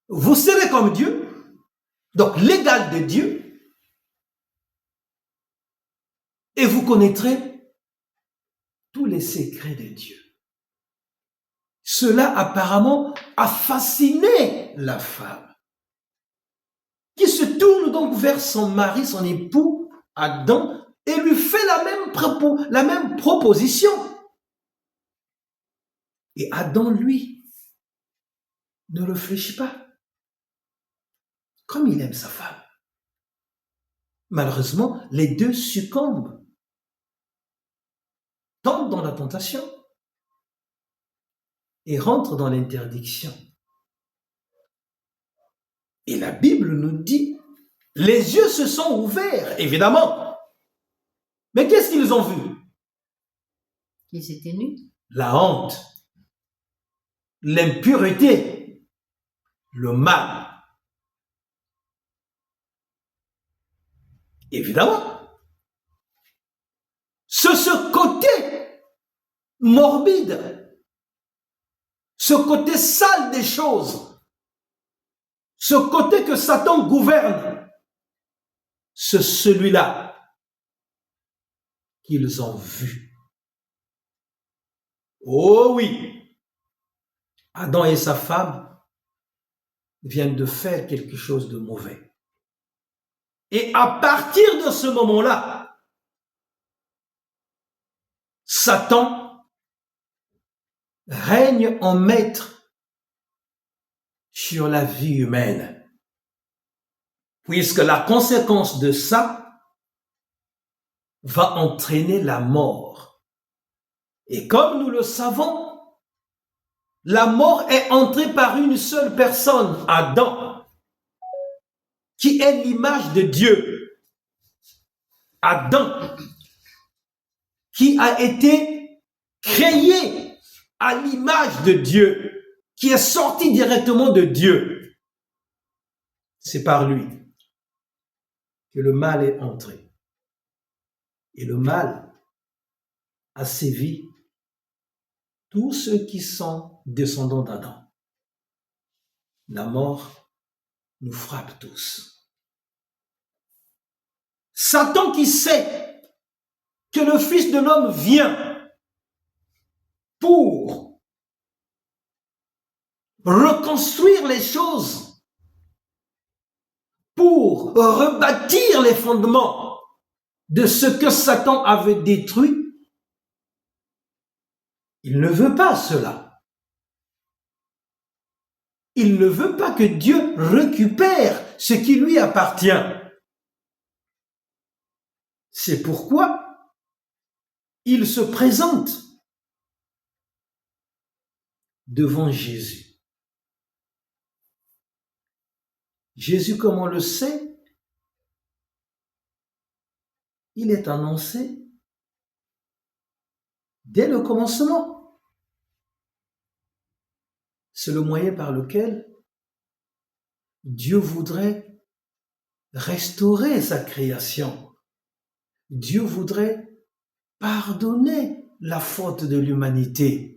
Vous serez comme Dieu, donc l'égal de Dieu, et vous connaîtrez tous les secrets de Dieu. Cela apparemment a fasciné la femme, qui se tourne donc vers son mari, son époux, Adam, et lui fait la même proposition. Et Adam, lui, ne réfléchit pas, comme il aime sa femme. Malheureusement, les deux succombent, tombent dans la tentation et rentrent dans l'interdiction. Et la Bible nous dit, les yeux se sont ouverts, évidemment. Mais qu'est-ce qu'ils ont vu? Ils étaient nus. La honte, l'impureté, le mal. Évidemment. C'est ce côté morbide, ce côté sale des choses, ce côté que Satan gouverne, c'est celui-là qu'ils ont vu. Oh oui, Adam et sa femme viennent de faire quelque chose de mauvais. Et à partir de ce moment-là, Satan règne en maître sur la vie humaine, puisque la conséquence de ça va entraîner la mort. Et comme nous le savons, la mort est entrée par une seule personne, Adam, qui est l'image de Dieu. Adam, qui a été créé à l'image de Dieu, qui est sorti directement de Dieu. C'est par lui que le mal est entré. Et le mal a sévi tous ceux qui sont descendants d'Adam. La mort nous frappe tous. Satan qui sait que le Fils de l'homme vient pour reconstruire les choses, pour rebâtir les fondements de ce que Satan avait détruit, il ne veut pas cela. Il ne veut pas que Dieu récupère ce qui lui appartient. C'est pourquoi il se présente devant Jésus. Jésus, comme on le sait, il est annoncé dès le commencement. C'est le moyen par lequel Dieu voudrait restaurer sa création. Dieu voudrait pardonner la faute de l'humanité.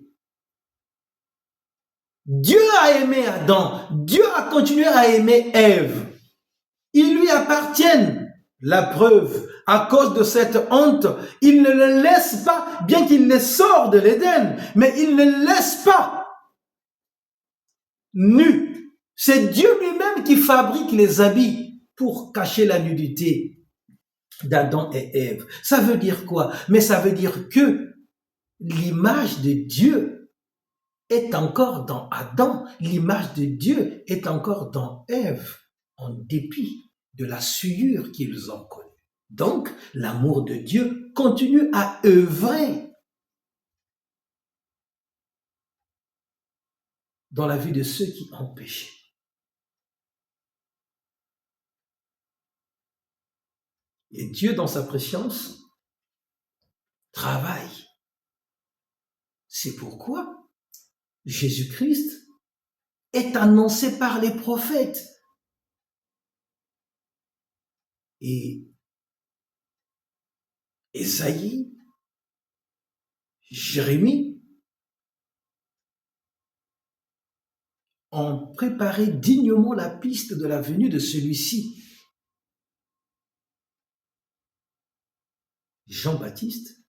Dieu a aimé Adam. Dieu a continué à aimer Ève. Ils lui appartiennent. La preuve, à cause de cette honte, il ne le laisse pas, bien qu'il les sorte de l'Éden, mais il ne le laisse pas nu. C'est Dieu lui-même qui fabrique les habits pour cacher la nudité d'Adam et Ève. Ça veut dire quoi? Mais ça veut dire que l'image de Dieu est encore dans Adam, l'image de Dieu est encore dans Ève, en dépit de la souillure qu'ils ont connue. Donc, l'amour de Dieu continue à œuvrer dans la vie de ceux qui ont péché. Et Dieu, dans sa préscience, travaille. C'est pourquoi Jésus-Christ est annoncé par les prophètes. Et Ésaïe, Jérémie ont préparé dignement la piste de la venue de celui-ci. Jean-Baptiste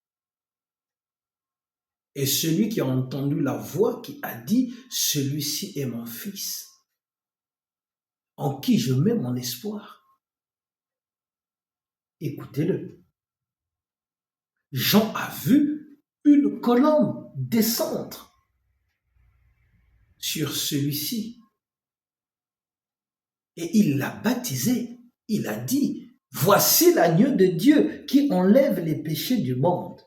est celui qui a entendu la voix qui a dit « Celui-ci est mon fils, en qui je mets mon espoir. » Écoutez-le. Jean a vu une colombe descendre sur celui-ci. Et il l'a baptisé. Il a dit, voici l'agneau de Dieu qui enlève les péchés du monde.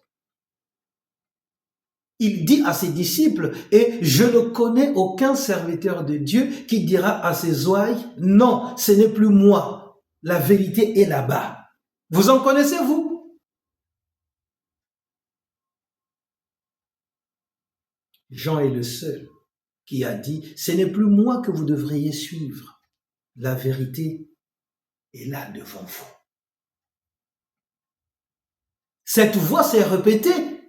Il dit à ses disciples, et je ne connais aucun serviteur de Dieu qui dira à ses ouailles, non, ce n'est plus moi, la vérité est là-bas. Vous en connaissez, vous? Jean est le seul qui a dit, ce n'est plus moi que vous devriez suivre. La vérité est là devant vous. Cette voix s'est répétée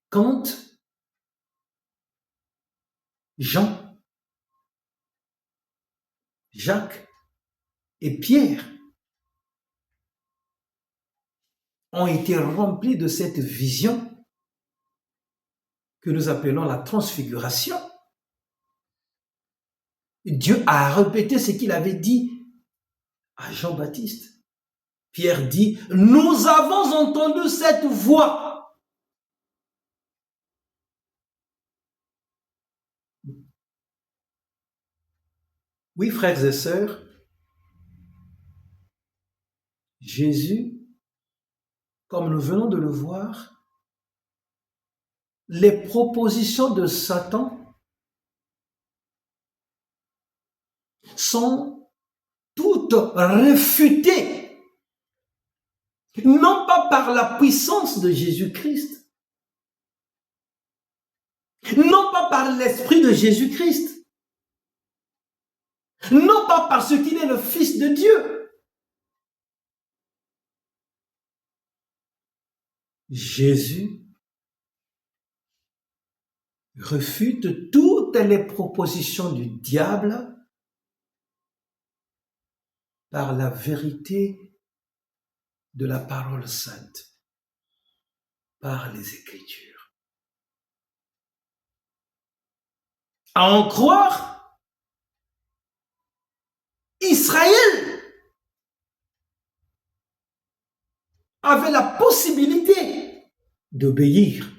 quand Jean, Jacques et Pierre ont été remplis de cette vision que nous appelons la transfiguration. Dieu a répété ce qu'il avait dit à Jean-Baptiste. Pierre dit, nous avons entendu cette voix. Oui, frères et sœurs, Jésus, comme nous venons de le voir, les propositions de Satan sont toutes réfutées, non pas par la puissance de Jésus-Christ, non pas par l'Esprit de Jésus-Christ, non pas parce qu'il est le Fils de Dieu. Jésus refute toutes les propositions du diable par la vérité de la parole sainte, par les Écritures. À en croire, Israël avait la possibilité d'obéir.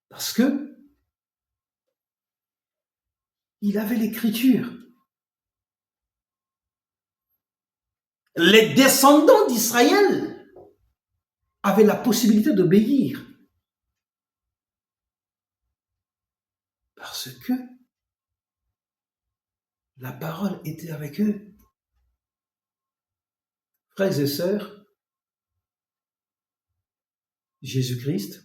Parce que il avait l'Écriture. Les descendants d'Israël avaient la possibilité d'obéir. Parce que la parole était avec eux. Frères et sœurs, Jésus-Christ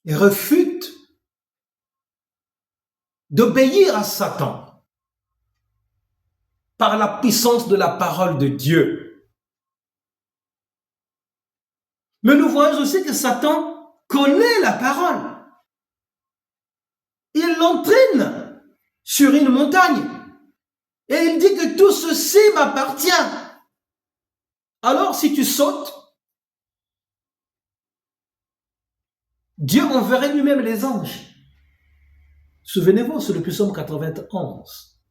refute d'obéir à Satan par la puissance de la parole de Dieu. Mais nous voyons aussi que Satan connaît la parole. Il l'entraîne sur une montagne et il dit que tout ceci m'appartient. Alors si tu sautes, Dieu enverrait lui-même les anges. Souvenez-vous, c'est le psaume 91.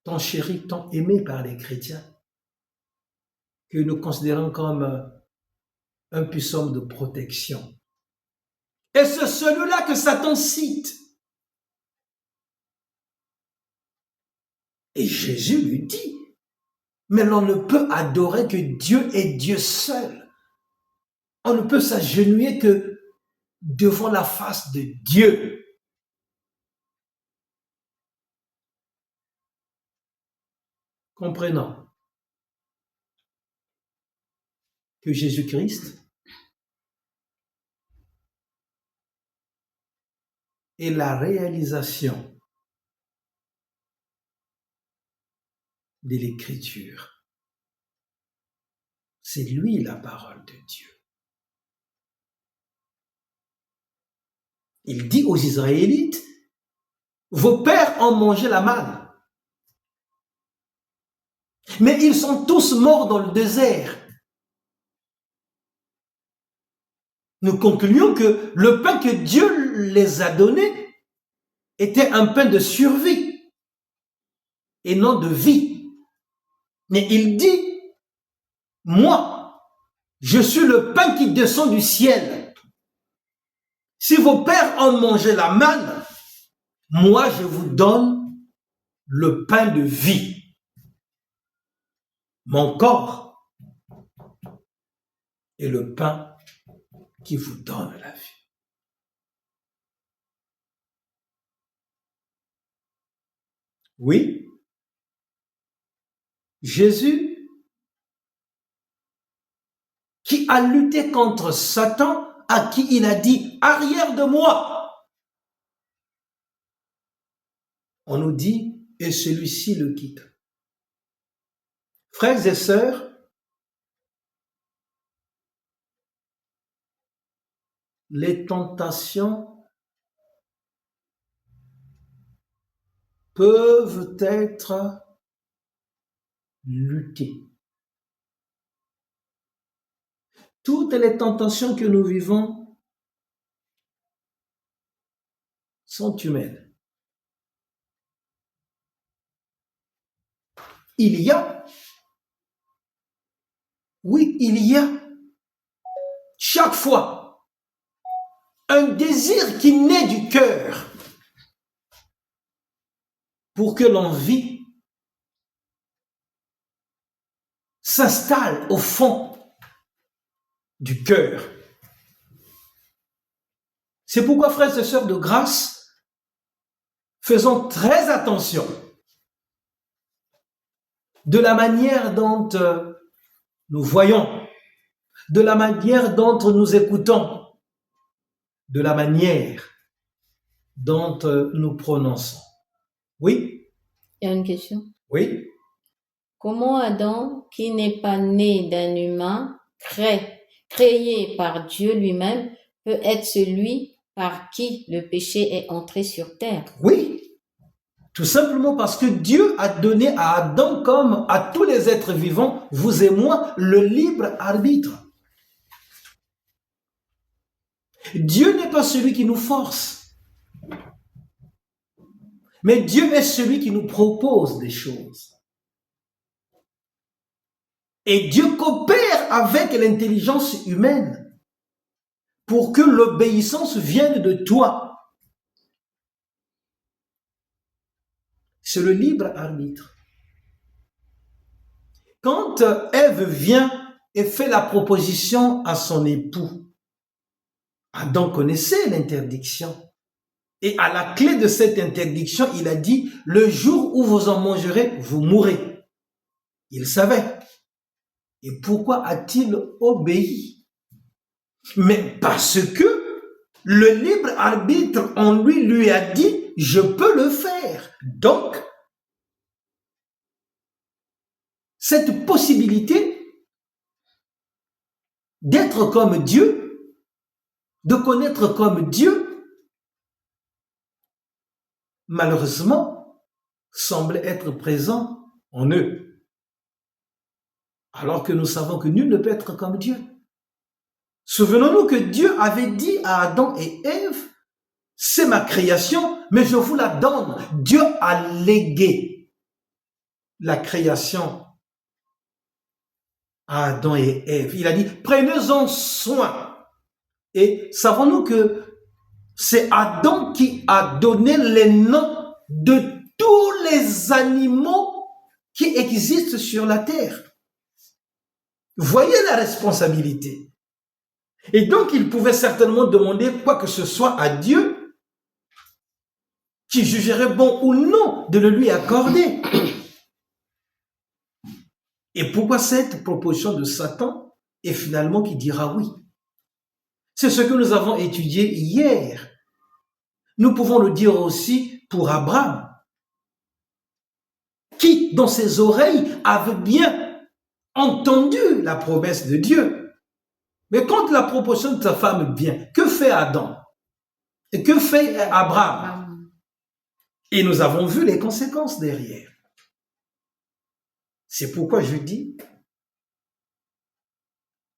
Tant chéri, tant aimé par les chrétiens, que nous considérons comme un psaume de protection. Et c'est celui-là que Satan cite. Et Jésus lui dit, mais l'on ne peut adorer que Dieu et Dieu seul. On ne peut s'agenouiller que devant la face de Dieu. Comprenons que Jésus-Christ est la réalisation de l'Écriture. C'est lui la parole de Dieu. Il dit aux Israélites, vos pères ont mangé la manne, mais ils sont tous morts dans le désert. Nous concluons que le pain que Dieu les a donné était un pain de survie et non de vie. Mais il dit, moi, je suis le pain qui descend du ciel. Si vos pères ont mangé la manne, moi je vous donne le pain de vie. Mon corps est le pain qui vous donne la vie. Oui, Jésus, qui a lutté contre Satan, à qui il a dit « arrière de moi », on nous dit « et celui-ci le quitte ». Frères et sœurs, les tentations peuvent être luttées. Toutes les tentations que nous vivons sont humaines. Il y a, oui, il y a chaque fois un désir qui naît du cœur pour que l'envie s'installe au fond du cœur. C'est pourquoi, frères et sœurs de grâce, faisons très attention de la manière dont nous voyons, de la manière dont nous écoutons, de la manière dont nous prononçons. Oui? Il y a une question. Oui? Comment Adam, qui n'est pas né d'un humain, créé par Dieu lui-même, peut être celui par qui le péché est entré sur terre? Oui, tout simplement parce que Dieu a donné à Adam, comme à tous les êtres vivants, vous et moi, le libre arbitre. Dieu n'est pas celui qui nous force, mais Dieu est celui qui nous propose des choses. Et Dieu coopère avec l'intelligence humaine pour que l'obéissance vienne de toi. C'est le libre arbitre. Quand Ève vient et fait la proposition à son époux, Adam connaissait l'interdiction. Et à la clé de cette interdiction, il a dit, le jour où vous en mangerez, vous mourrez. Il savait. Et pourquoi a-t-il obéi? Mais parce que le libre arbitre en lui a dit, je peux le faire. Donc, cette possibilité d'être comme Dieu, de connaître comme Dieu, malheureusement, semble être présent en eux. Alors que nous savons que nul ne peut être comme Dieu. Souvenons-nous que Dieu avait dit à Adam et Ève, c'est ma création, mais je vous la donne. Dieu a légué la création à Adam et Ève. Il a dit, prenez-en soin. Et savons-nous que c'est Adam qui a donné les noms de tous les animaux qui existent sur la terre. Voyez la responsabilité. Et donc, il pouvait certainement demander quoi que ce soit à Dieu, qui jugerait bon ou non de le lui accorder. Et pourquoi cette proposition de Satan est finalement qui dira oui? C'est ce que nous avons étudié hier. Nous pouvons le dire aussi pour Abraham, qui, dans ses oreilles, avait bien entendu la promesse de Dieu. Mais quand la proposition de sa femme vient, que fait Adam? Et que fait Abraham? Et nous avons vu les conséquences derrière. C'est pourquoi je dis,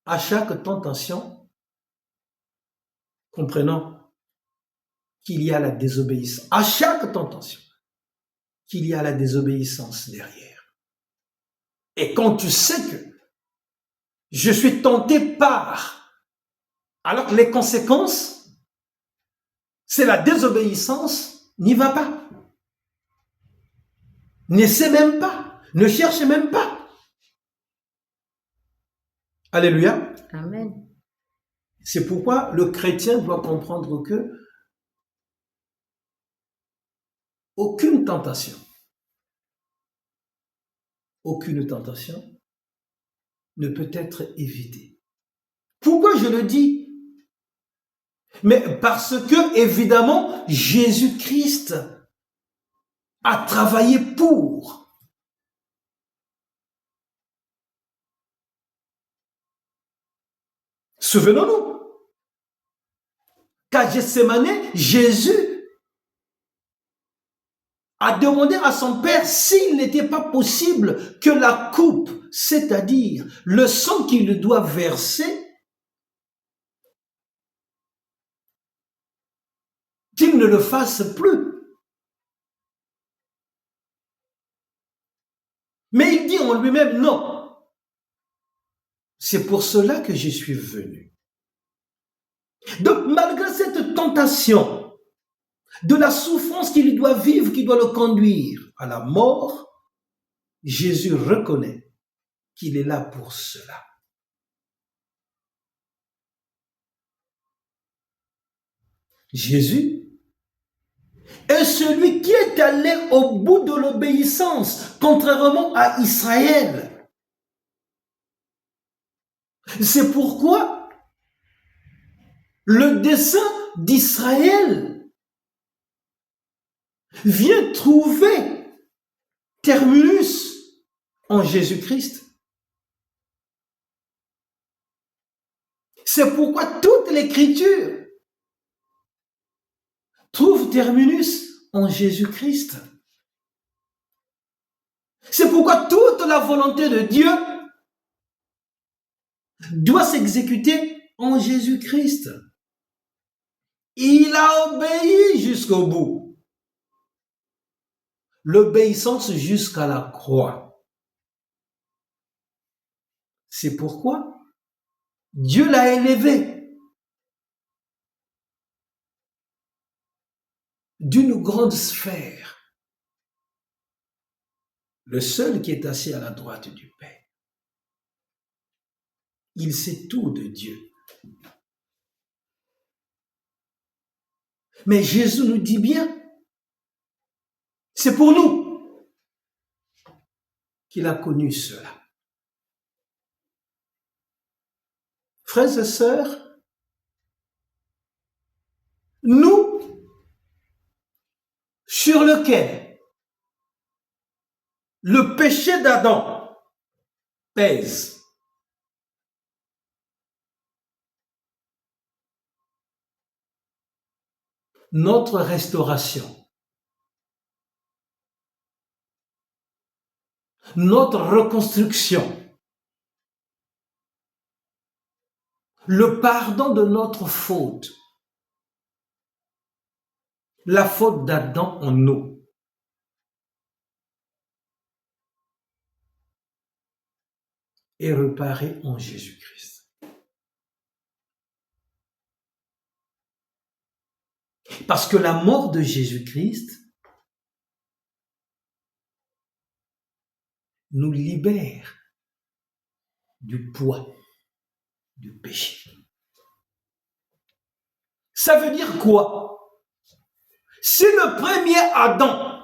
à chaque tentation, comprenons qu'il y a la désobéissance. À chaque tentation, qu'il y a la désobéissance derrière. Et quand tu sais que je suis tenté par, alors que les conséquences, c'est la désobéissance, n'y va pas. N'essaie même pas. Ne cherche même pas. Alléluia. Amen. C'est pourquoi le chrétien doit comprendre que aucune tentation ne peut être évitée. Pourquoi je le dis? Mais parce que, évidemment, Jésus-Christ a travaillé pour. Souvenons-nous qu'à Gethsémane, Jésus a demandé à son Père s'il n'était pas possible que la coupe, c'est-à-dire le sang qu'il doit verser, qu'il ne le fasse plus. Mais il dit en lui-même, non, c'est pour cela que je suis venu. Donc, malgré cette tentation de la souffrance qu'il doit vivre, qui doit le conduire à la mort, Jésus reconnaît qu'il est là pour cela. Jésus est celui qui est allé au bout de l'obéissance, contrairement à Israël. C'est pourquoi le dessein d'Israël vient trouver terminus en Jésus-Christ. C'est pourquoi toute l'Écriture trouve terminus en Jésus-Christ. C'est pourquoi toute la volonté de Dieu doit s'exécuter en Jésus-Christ. Il a obéi jusqu'au bout. L'obéissance jusqu'à la croix. C'est pourquoi Dieu l'a élevé d'une grande sphère. Le seul qui est assis à la droite du Père. Il sait tout de Dieu. Mais Jésus nous dit bien, c'est pour nous qu'il a connu cela. Frères et sœurs, nous, sur lequel le péché d'Adam pèse, notre restauration, notre reconstruction, le pardon de notre faute, la faute d'Adam en nous, est réparée en Jésus-Christ. Parce que la mort de Jésus-Christ nous libère du poids du péché. Ça veut dire quoi? Si le premier Adam,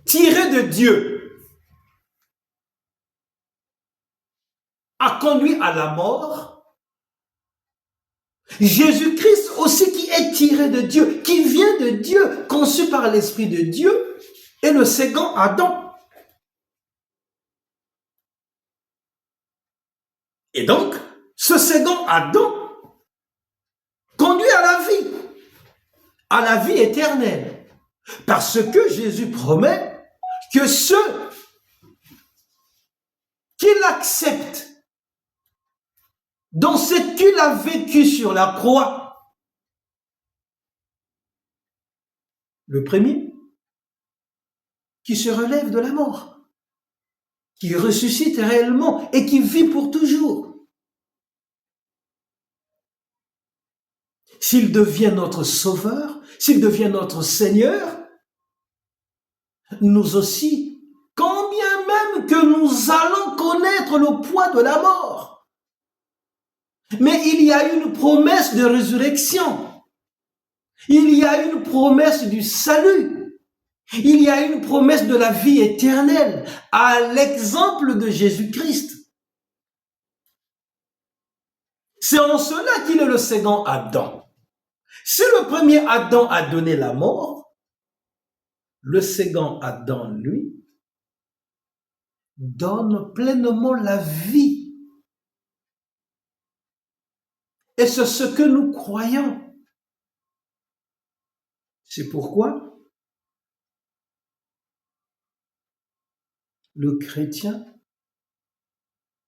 tiré de Dieu, a conduit à la mort, Jésus-Christ aussi qui est tiré de Dieu, qui vient de Dieu, conçu par l'Esprit de Dieu, est le second Adam. Et donc, ce second Adam conduit à la vie éternelle. Parce que Jésus promet que ceux qui l'acceptent dans ce qu'il a vécu sur la croix, le premier, qui se relève de la mort, qui ressuscite réellement et qui vit pour toujours. S'il devient notre sauveur, s'il devient notre Seigneur, nous aussi, quand bien même que nous allons connaître le poids de la mort, mais il y a une promesse de résurrection, il y a une promesse du salut, il y a une promesse de la vie éternelle, à l'exemple de Jésus-Christ. C'est en cela qu'il est le second Adam. Si le premier Adam a donné la mort, le second Adam, lui, donne pleinement la vie. Et c'est ce que nous croyons. C'est pourquoi le chrétien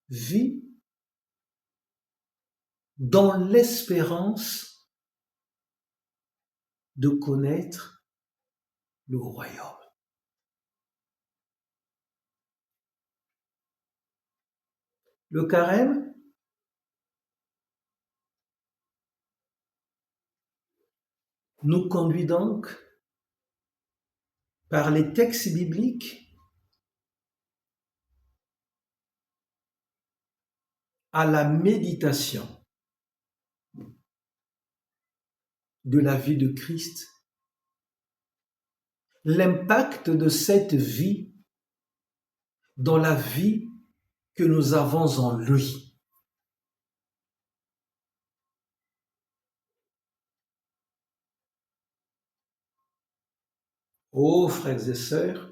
vit dans l'espérance de connaître le royaume. Le carême nous conduit donc par les textes bibliques à la méditation de la vie de Christ, l'impact de cette vie dans la vie que nous avons en lui. Oh, frères et sœurs,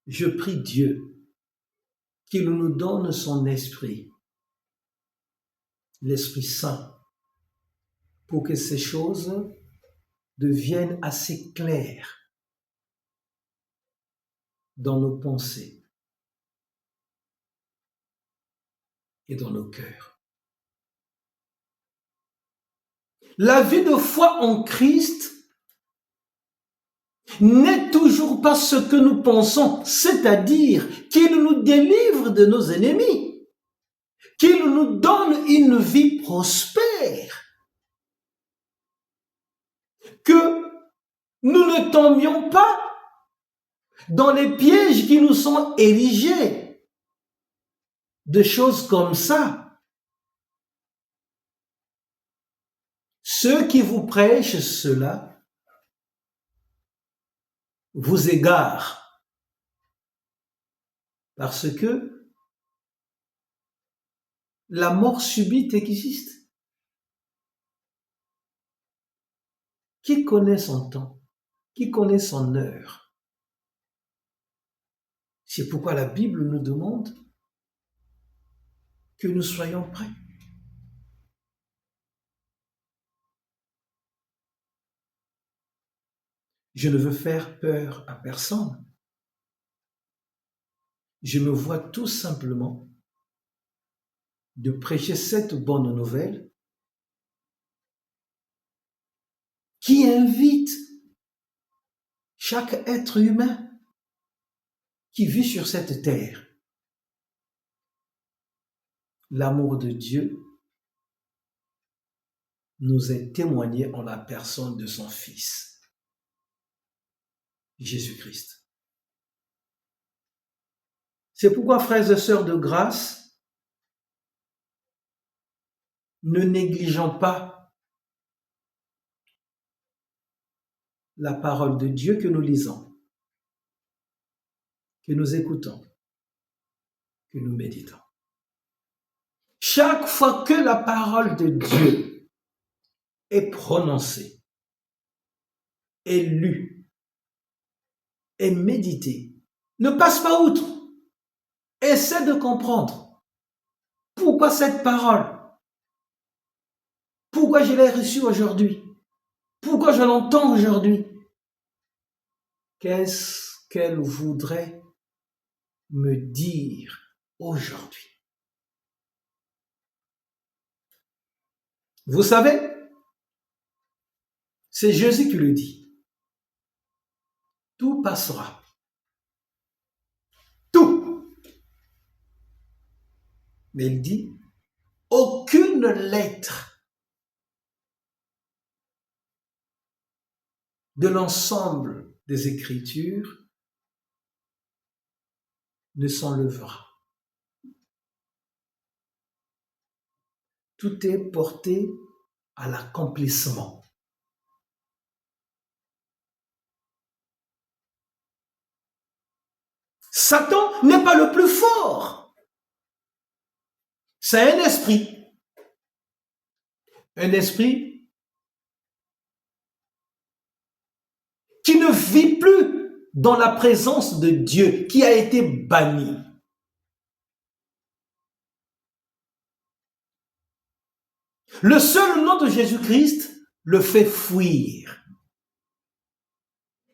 je prie Dieu qu'il nous donne son esprit, l'Esprit Saint, pour que ces choses deviennent assez claires dans nos pensées et dans nos cœurs. La vie de foi en Christ n'est toujours pas ce que nous pensons, c'est-à-dire qu'il nous délivre de nos ennemis, qu'il nous donne une vie prospère, que nous ne tombions pas dans les pièges qui nous sont érigés, de choses comme ça. Ceux qui vous prêchent cela vous égarent, parce que la mort subite existe. Qui connaît son temps? Qui connaît son heure? C'est pourquoi la Bible nous demande que nous soyons prêts. Je ne veux faire peur à personne. Je me vois tout simplement de prêcher cette bonne nouvelle qui invite chaque être humain qui vit sur cette terre. L'amour de Dieu nous est témoigné en la personne de son Fils, Jésus-Christ. C'est pourquoi, frères et sœurs de grâce, ne négligeons pas la parole de Dieu que nous lisons, que nous écoutons, que nous méditons. Chaque fois que la parole de Dieu est prononcée, est lue, est méditée, ne passe pas outre. Essaie de comprendre pourquoi cette parole, pourquoi je l'ai reçue aujourd'hui, pourquoi je l'entends aujourd'hui. Qu'est-ce qu'elle voudrait me dire aujourd'hui? Vous savez, c'est Jésus qui le dit. Tout passera. Tout. Mais il dit, aucune lettre de l'ensemble des Écritures ne s'enlèvera. Tout est porté à l'accomplissement. Satan n'est pas le plus fort. C'est un esprit. Un esprit qui ne vit plus dans la présence de Dieu, qui a été banni. Le seul nom de Jésus-Christ le fait fuir.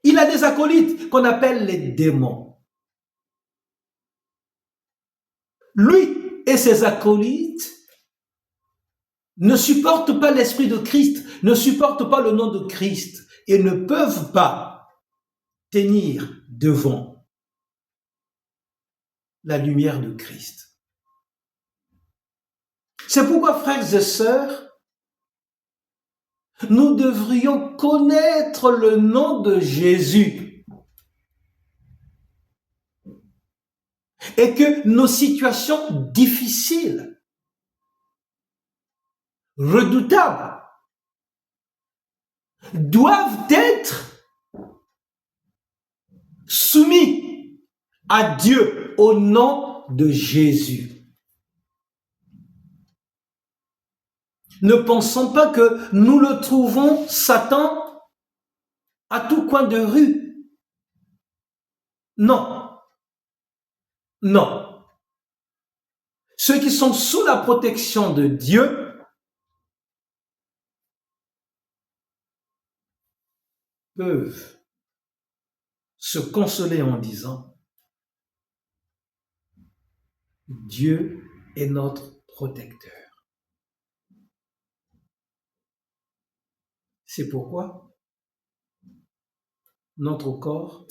Il a des acolytes qu'on appelle les démons. Lui et ses acolytes ne supportent pas l'Esprit de Christ, ne supportent pas le nom de Christ et ne peuvent pas tenir devant la lumière de Christ. C'est pourquoi, frères et sœurs, nous devrions connaître le nom de Jésus et que nos situations difficiles, redoutables, doivent être soumis à Dieu au nom de Jésus. Ne pensons pas que nous le trouvons, Satan, à tout coin de rue. Non. Non. Ceux qui sont sous la protection de Dieu peuvent se consoler en disant, Dieu est notre protecteur. C'est pourquoi notre corps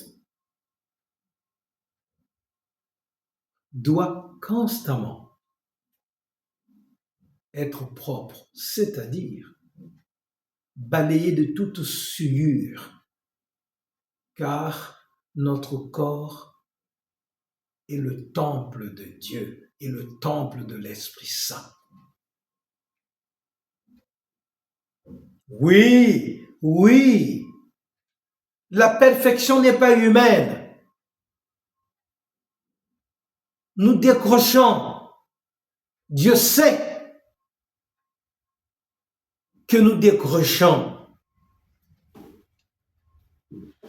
doit constamment être propre, c'est-à-dire balayé de toute souillure, car notre corps est le temple de Dieu et le temple de l'Esprit Saint. Oui, oui, la perfection n'est pas humaine. Nous décrochons. Dieu sait que nous décrochons.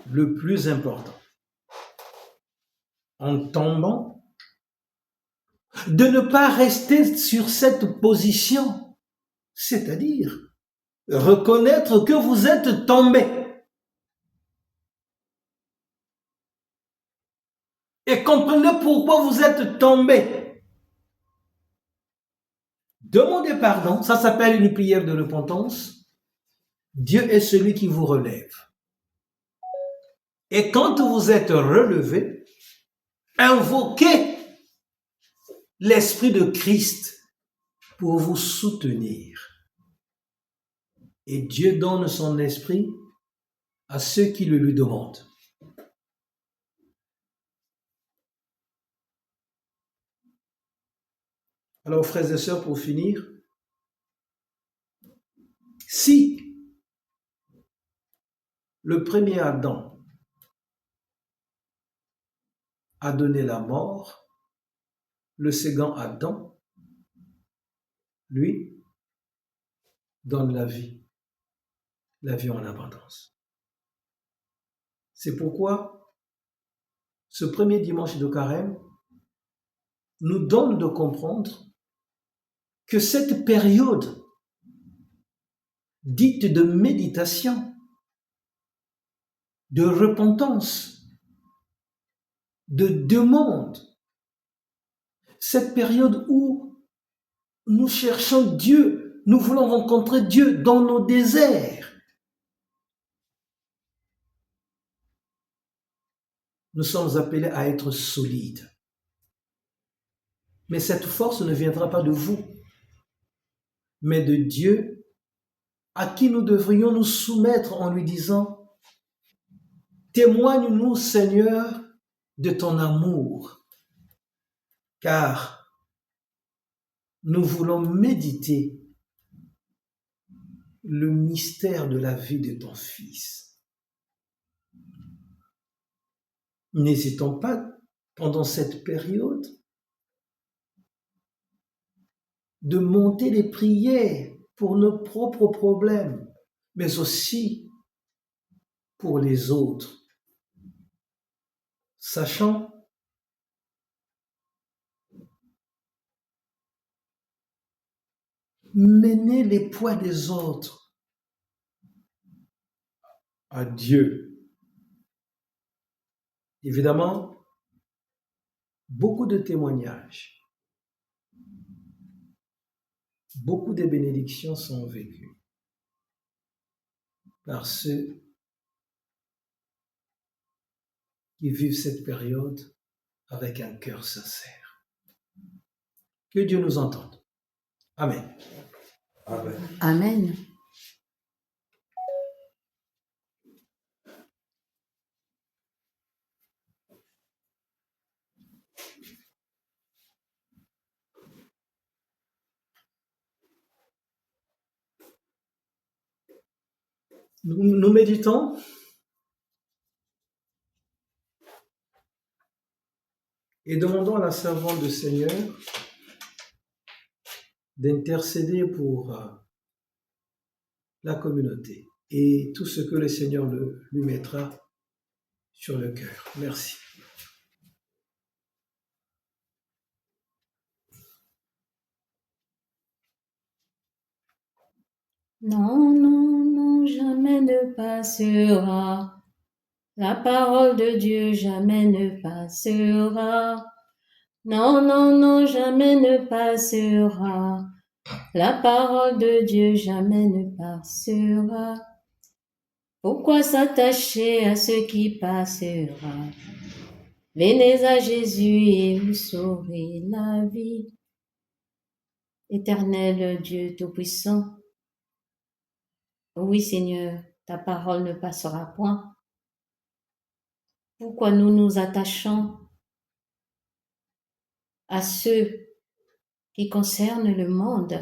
Le plus important, en tombant, de ne pas rester sur cette position, c'est-à-dire reconnaître que vous êtes tombé. Et comprenez pourquoi vous êtes tombé. Demandez pardon, ça s'appelle une prière de repentance. Dieu est celui qui vous relève. Et quand vous êtes relevé, invoquez l'Esprit de Christ pour vous soutenir. Et Dieu donne son esprit à ceux qui le lui demandent. Alors, frères et sœurs, pour finir, si le premier Adam a donné la mort, le second Adam, lui, donne la vie en abondance. C'est pourquoi ce premier dimanche de Carême nous donne de comprendre que cette période dite de méditation, de repentance, de demande, cette période où nous cherchons Dieu, nous voulons rencontrer Dieu dans nos déserts. Nous sommes appelés à être solides. Mais cette force ne viendra pas de vous, mais de Dieu, à qui nous devrions nous soumettre en lui disant, témoigne-nous, Seigneur, de ton amour, car nous voulons méditer le mystère de la vie de ton Fils. N'hésitons pas, pendant cette période, de monter les prières pour nos propres problèmes, mais aussi pour les autres, sachant mener les poids des autres à Dieu. Évidemment, beaucoup de témoignages beaucoup de bénédictions sont vécues par ceux qui vivent cette période avec un cœur sincère. Que Dieu nous entende. Amen. Amen. Amen. Nous méditons et demandons à la servante du Seigneur d'intercéder pour la communauté et tout ce que le Seigneur lui mettra sur le cœur. Merci. Non, non, non, jamais ne passera. La parole de Dieu jamais ne passera. Non, non, non, jamais ne passera. La parole de Dieu jamais ne passera. Pourquoi s'attacher à ce qui passera? Venez à Jésus et vous saurez la vie. Éternel Dieu Tout-Puissant, oui Seigneur, ta parole ne passera point. Pourquoi nous nous attachons à ceux qui concernent le monde,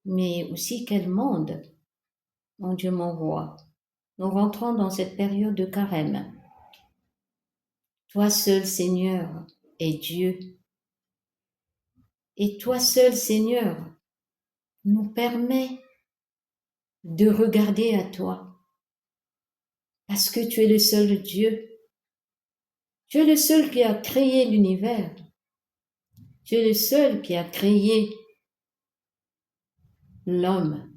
mais aussi quel monde, mon Dieu, mon roi? Nous rentrons dans cette période de carême. Toi seul, Seigneur, es Dieu. Et toi seul, Seigneur, nous permets de regarder à toi. Parce que tu es le seul Dieu. Tu es le seul qui a créé l'univers. Tu es le seul qui a créé l'homme.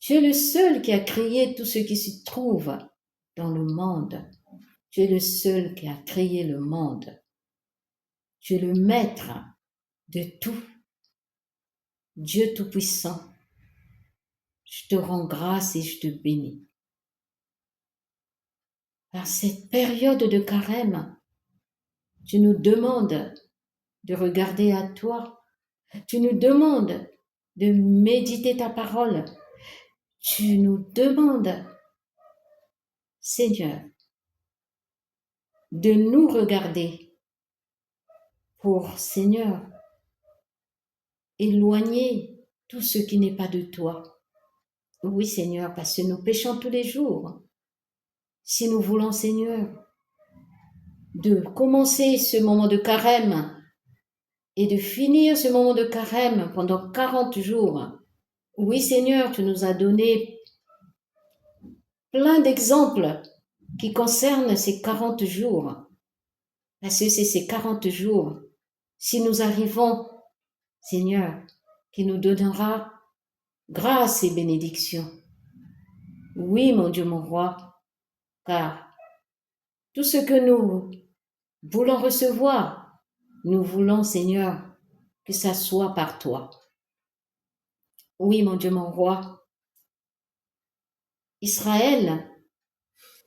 Tu es le seul qui a créé tout ce qui se trouve dans le monde. Tu es le seul qui a créé le monde. Tu es le maître de tout. Dieu Tout-Puissant, je te rends grâce et je te bénis. Par cette période de carême, tu nous demandes de regarder à toi. Tu nous demandes de méditer ta parole. Tu nous demandes, Seigneur, de nous regarder pour, Seigneur, éloigner tout ce qui n'est pas de toi. Oui, Seigneur, parce que nous péchons tous les jours. Si nous voulons, Seigneur, de commencer ce moment de carême et de finir ce moment de carême pendant 40 jours, oui, Seigneur, tu nous as donné plein d'exemples qui concernent ces 40 jours. Parce que c'est ces 40 jours, si nous arrivons, Seigneur, qui nous donnera grâce et bénédiction. Oui, mon Dieu, mon roi, car tout ce que nous voulons recevoir, nous voulons, Seigneur, que ça soit par toi. Oui, mon Dieu, mon roi, Israël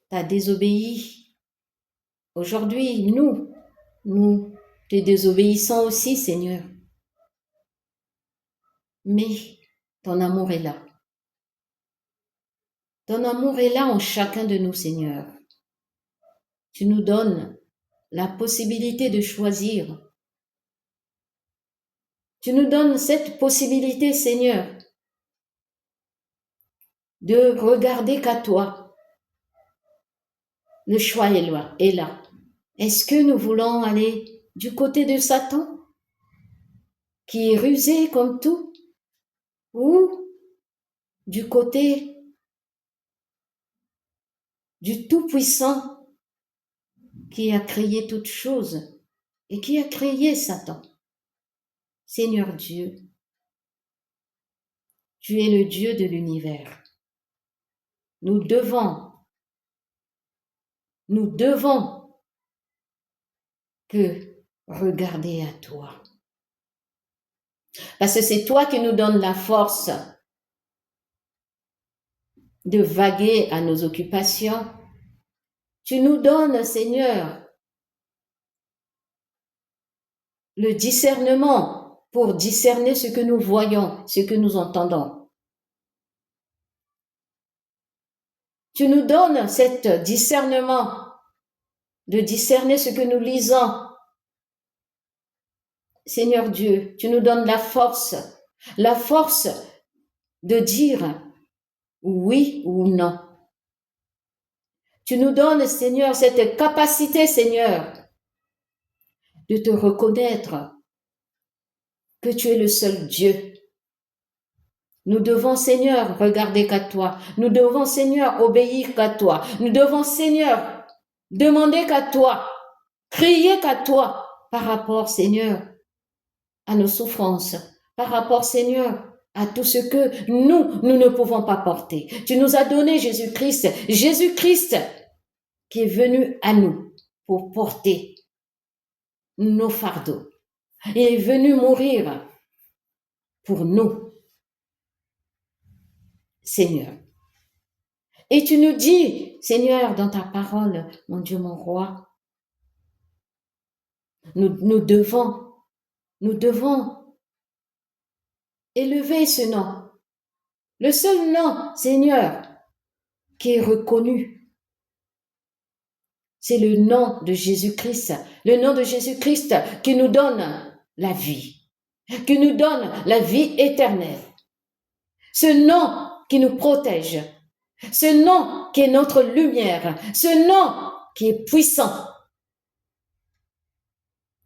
t'a désobéi. Aujourd'hui, nous te désobéissons aussi, Seigneur. Mais ton amour est là. Ton amour est là en chacun de nous, Seigneur. Tu nous donnes la possibilité de choisir. Tu nous donnes cette possibilité, Seigneur, de regarder qu'à toi. Le choix est là. Est-ce que nous voulons aller du côté de Satan, qui est rusé comme tout, ou du côté du Tout-Puissant, qui a créé toutes choses et qui a créé Satan? Seigneur Dieu, tu es le Dieu de l'univers. Nous devons que regarder à toi. Parce que c'est toi qui nous donnes la force de vaguer à nos occupations. Tu nous donnes, Seigneur, le discernement pour discerner ce que nous voyons, ce que nous entendons. Tu nous donnes cet discernement de discerner ce que nous lisons. Seigneur Dieu, tu nous donnes la force de dire oui ou non. Tu nous donnes, Seigneur, cette capacité, Seigneur, de te reconnaître que tu es le seul Dieu. Nous devons, Seigneur, regarder qu'à toi. Nous devons, Seigneur, obéir qu'à toi. Nous devons, Seigneur, demander qu'à toi, crier qu'à toi par rapport, Seigneur, à nos souffrances, par rapport, Seigneur, à tout ce que nous ne pouvons pas porter. Tu nous as donné Jésus-Christ qui est venu à nous pour porter nos fardeaux. Il est venu mourir pour nous, Seigneur. Et tu nous dis, Seigneur, dans ta parole, mon Dieu, mon roi, nous devons élever ce nom. Le seul nom, Seigneur, qui est reconnu, c'est le nom de Jésus-Christ. Le nom de Jésus-Christ qui nous donne la vie, qui nous donne la vie éternelle. Ce nom qui nous protège, ce nom qui est notre lumière, ce nom qui est puissant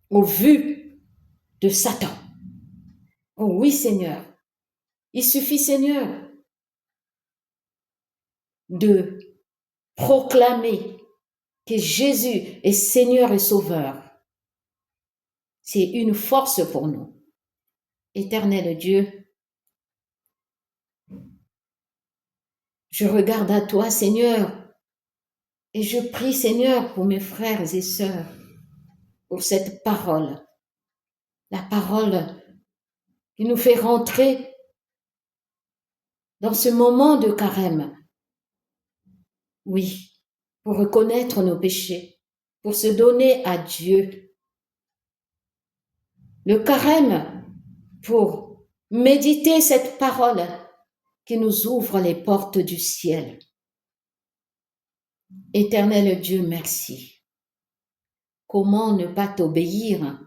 au vu de Satan. Oh oui, Seigneur. Il suffit, Seigneur, de proclamer que Jésus est Seigneur et Sauveur. C'est une force pour nous. Éternel Dieu, je regarde à toi, Seigneur, et je prie, Seigneur, pour mes frères et sœurs, pour cette parole, la parole qui nous fait rentrer dans ce moment de carême. Oui, pour reconnaître nos péchés, pour se donner à Dieu. Le carême pour méditer cette parole qui nous ouvre les portes du ciel. Éternel Dieu, merci. Comment ne pas t'obéir?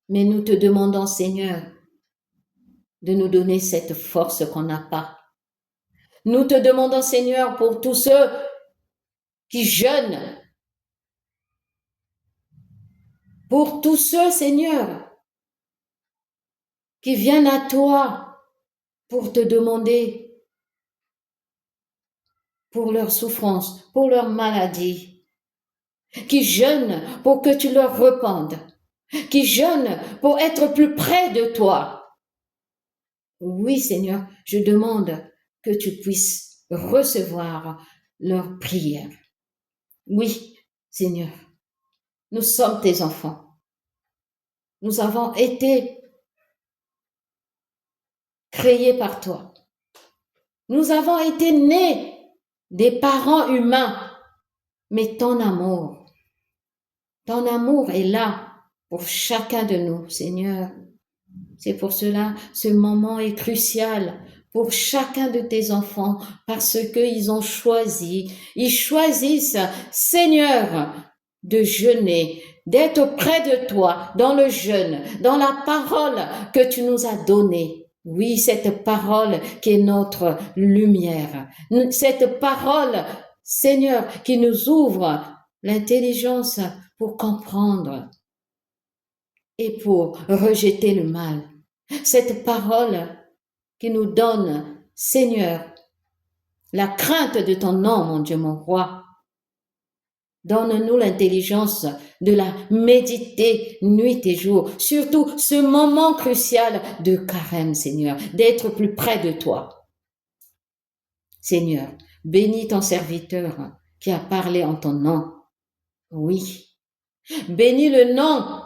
Mais nous te demandons, Seigneur, de nous donner cette force qu'on n'a pas. Nous te demandons, Seigneur, pour tous ceux qui jeûnent, pour tous ceux, Seigneur, qui viennent à toi pour te demander pour leur souffrance, pour leur maladie, qui jeûnent pour que tu leur rependes, qui jeûnent pour être plus près de toi. Oui, Seigneur, je demande que tu puisses recevoir leurs prières. Oui, Seigneur, nous sommes tes enfants. Nous avons été créés par toi. Nous avons été nés des parents humains, mais ton amour est là pour chacun de nous, Seigneur. C'est pour cela, ce moment est crucial pour chacun de tes enfants, parce qu'ils ont choisi, ils choisissent, Seigneur, de jeûner, d'être près de toi, dans le jeûne, dans la parole que tu nous as donnée. Oui, cette parole qui est notre lumière, cette parole, Seigneur, qui nous ouvre l'intelligence pour comprendre et pour rejeter le mal. Cette parole qui nous donne, Seigneur, la crainte de ton nom, mon Dieu, mon roi. Donne-nous l'intelligence de la méditer nuit et jour, surtout ce moment crucial de carême, Seigneur, d'être plus près de toi. Seigneur, bénis ton serviteur qui a parlé en ton nom. Oui, bénis le nom,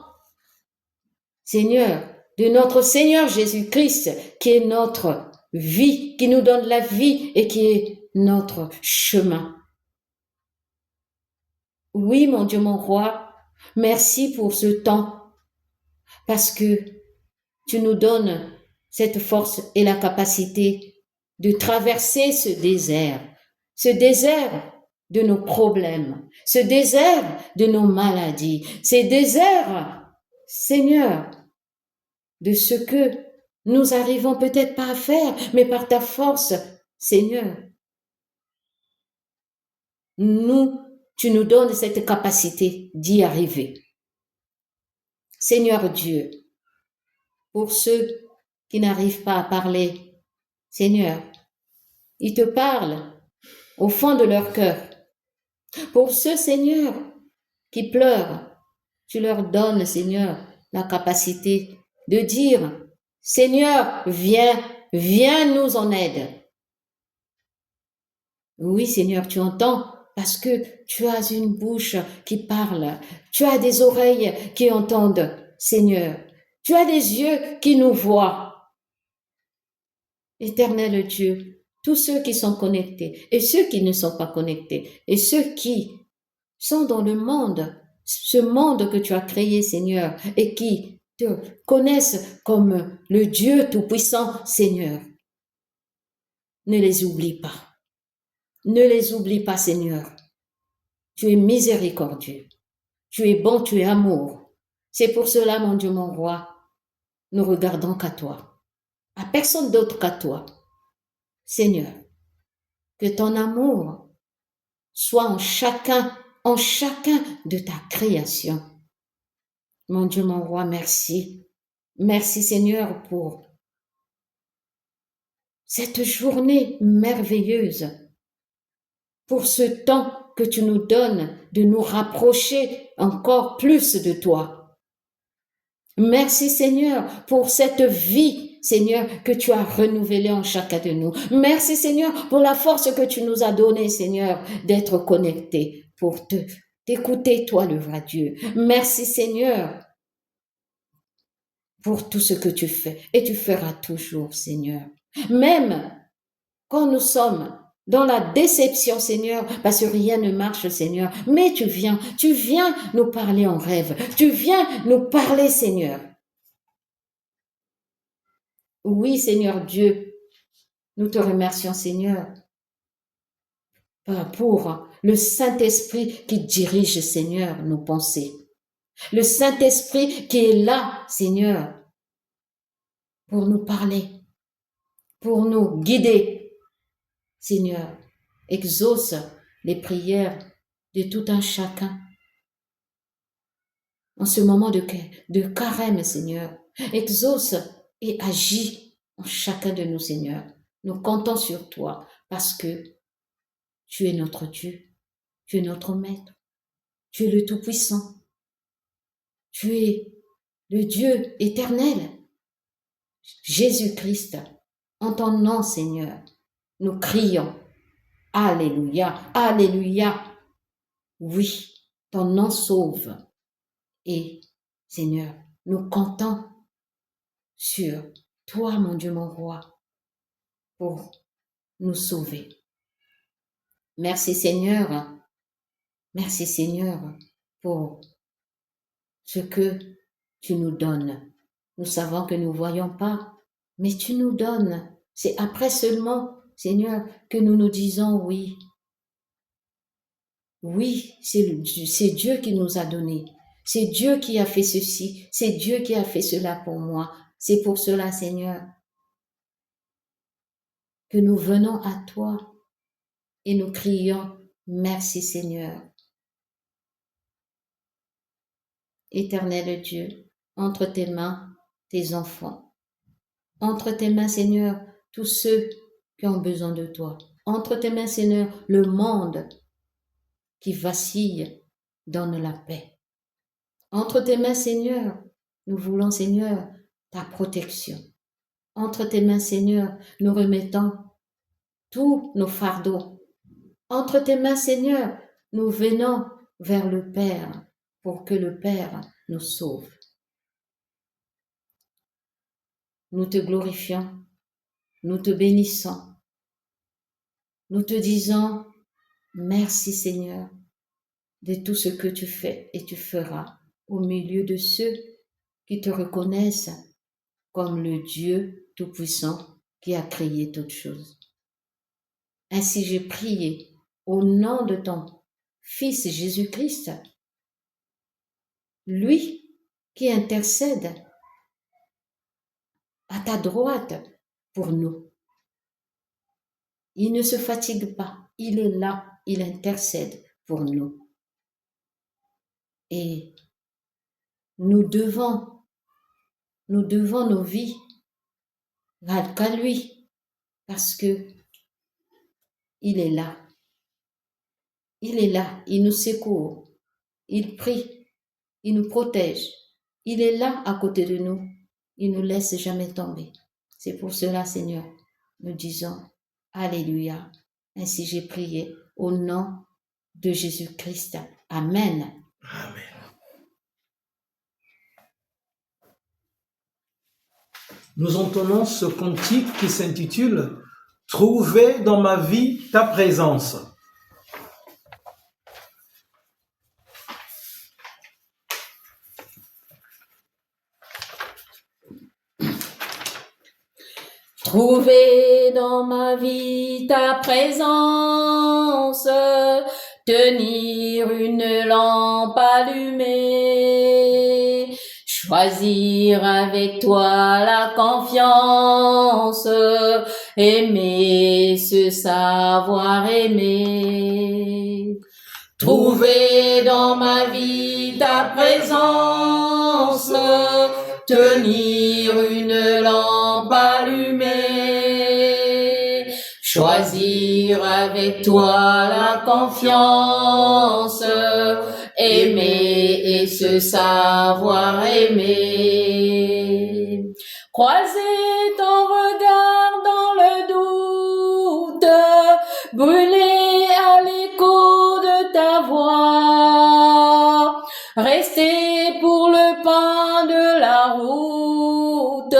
Seigneur, de notre Seigneur Jésus-Christ, qui est notre vie, qui nous donne la vie et qui est notre chemin. Oui, mon Dieu, mon roi, merci pour ce temps, parce que tu nous donnes cette force et la capacité de traverser ce désert de nos problèmes, ce désert de nos maladies, ce désert, Seigneur, de ce que nous arrivons peut-être pas à faire, mais par ta force, Seigneur, tu nous donnes cette capacité d'y arriver. Seigneur Dieu, pour ceux qui n'arrivent pas à parler, Seigneur, ils te parlent au fond de leur cœur. Pour ceux, Seigneur, qui pleurent, tu leur donnes, Seigneur, la capacité de dire, Seigneur, viens nous en aide. Oui, Seigneur, tu entends parce que tu as une bouche qui parle, tu as des oreilles qui entendent, Seigneur, tu as des yeux qui nous voient. Éternel Dieu, tous ceux qui sont connectés et ceux qui ne sont pas connectés et ceux qui sont dans le monde, ce monde que tu as créé, Seigneur, et qui te connaissent comme le Dieu Tout-Puissant, Seigneur. Ne les oublie pas. Ne les oublie pas, Seigneur. Tu es miséricordieux. Tu es bon, tu es amour. C'est pour cela, mon Dieu, mon roi, nous regardons qu'à toi. À personne d'autre qu'à toi. Seigneur, que ton amour soit en chacun de ta création. Mon Dieu, mon roi, merci. Merci, Seigneur, pour cette journée merveilleuse, pour ce temps que tu nous donnes de nous rapprocher encore plus de toi. Merci, Seigneur, pour cette vie, Seigneur, que tu as renouvelée en chacun de nous. Merci, Seigneur, pour la force que tu nous as donnée, Seigneur, d'être connectés pour t'écouter, toi, le vrai Dieu. Merci, Seigneur, pour tout ce que tu fais. Et tu feras toujours, Seigneur. Même quand nous sommes dans la déception, Seigneur, parce que rien ne marche, Seigneur, mais tu viens nous parler en rêve. Tu viens nous parler, Seigneur. Oui, Seigneur Dieu, nous te remercions, Seigneur, pour le Saint-Esprit qui dirige, Seigneur, nos pensées. Le Saint-Esprit qui est là, Seigneur, pour nous parler, pour nous guider. Seigneur, exauce les prières de tout un chacun. En ce moment de carême, Seigneur, exauce et agis en chacun de nous, Seigneur. Nous comptons sur toi parce que tu es notre Dieu, tu es notre Maître, tu es le Tout-Puissant, tu es le Dieu éternel. Jésus-Christ, en ton nom, Seigneur, nous crions. Alléluia, alléluia. Oui, ton nom sauve. Et, Seigneur, nous comptons sur toi, mon Dieu, mon roi, pour nous sauver. Merci, Seigneur. Merci, Seigneur, pour ce que tu nous donnes. Nous savons que nous ne voyons pas, mais tu nous donnes. C'est après seulement, Seigneur, que nous nous disons oui. Oui, c'est Dieu qui nous a donné. C'est Dieu qui a fait ceci. C'est Dieu qui a fait cela pour moi. C'est pour cela, Seigneur, que nous venons à toi et nous crions merci, Seigneur. Éternel Dieu, entre tes mains, tes enfants. Entre tes mains, Seigneur, tous ceux qui ont besoin de toi. Entre tes mains, Seigneur, le monde qui vacille, donne la paix. Entre tes mains, Seigneur, nous voulons, Seigneur, ta protection. Entre tes mains, Seigneur, nous remettons tous nos fardeaux. Entre tes mains, Seigneur, nous venons vers le Père pour que le Père nous sauve. nous te glorifions, nous te bénissons, nous te disons merci Seigneur de tout ce que tu fais et tu feras au milieu de ceux qui te reconnaissent comme le Dieu Tout-Puissant qui a créé toutes choses. Ainsi j'ai prié au nom de ton Fils Jésus-Christ, lui qui intercède à ta droite pour nous. Il ne se fatigue pas, il est là, il intercède pour nous. Et nous devons nos vies qu'à lui, parce que il est là. Il est là, il nous secourt, il prie, il nous protège. Il est là à côté de nous, il ne nous laisse jamais tomber. C'est pour cela, Seigneur, nous disons Alléluia. Ainsi j'ai prié au nom de Jésus-Christ. Amen. Amen. Nous entendons ce cantique qui s'intitule « Trouver dans ma vie ta présence ». Trouver dans ma vie ta présence, tenir une lampe allumée, choisir avec toi la confiance, aimer, se savoir aimer. Trouver dans ma vie ta présence, tenir une lampe allumée, choisir avec toi la confiance, aimer et se savoir aimer. Croiser ton regard dans le doute, brûler à l'écho de ta voix, rester pour le pain de la route,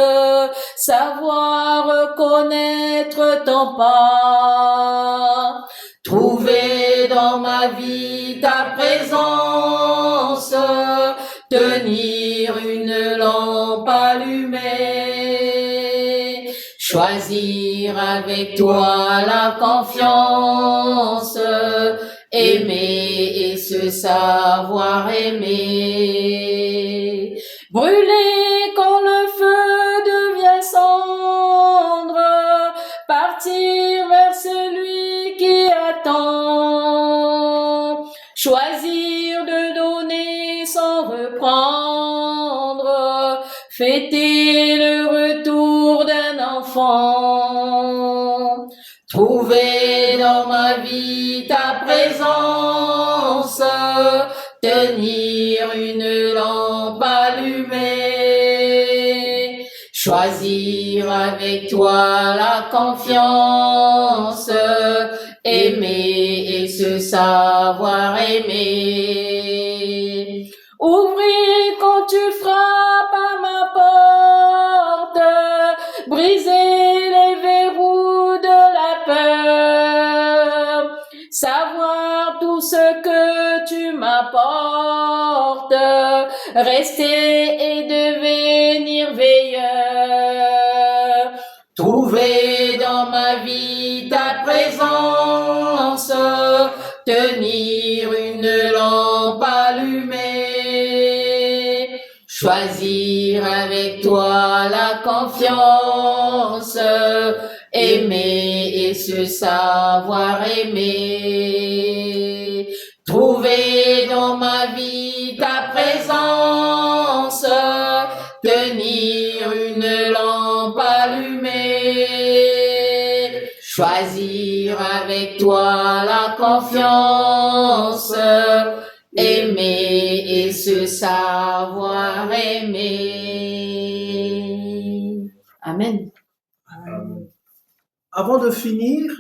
savoir reconnaître ton pas. Trouver dans ma vie ta présence, tenir une lampe allumée, choisir avec toi la confiance, aimer et se savoir aimer. Brûler quand le feu devient cendre, partir vers celui qui attend, choisir de donner sans reprendre, fêter le retour d'un enfant. Trouver dans ma vie ta présence, tenir une lampe allumée, choisir avec toi la confiance, aimer et se savoir aimer. Ouvrir quand tu frappes à ma porte, briser les verrous de la peur, savoir tout ce que tu m'apportes, rester et devenir veilleur. Trouver dans ma vie ta présence, tenir une lampe allumée, choisir avec toi la confiance, aimer et se savoir aimer. Trouver dans ma vie ta présence, tenir une lampe allumée, choisir avec toi la confiance, aimer et se savoir aimer. Amen. Avant de finir,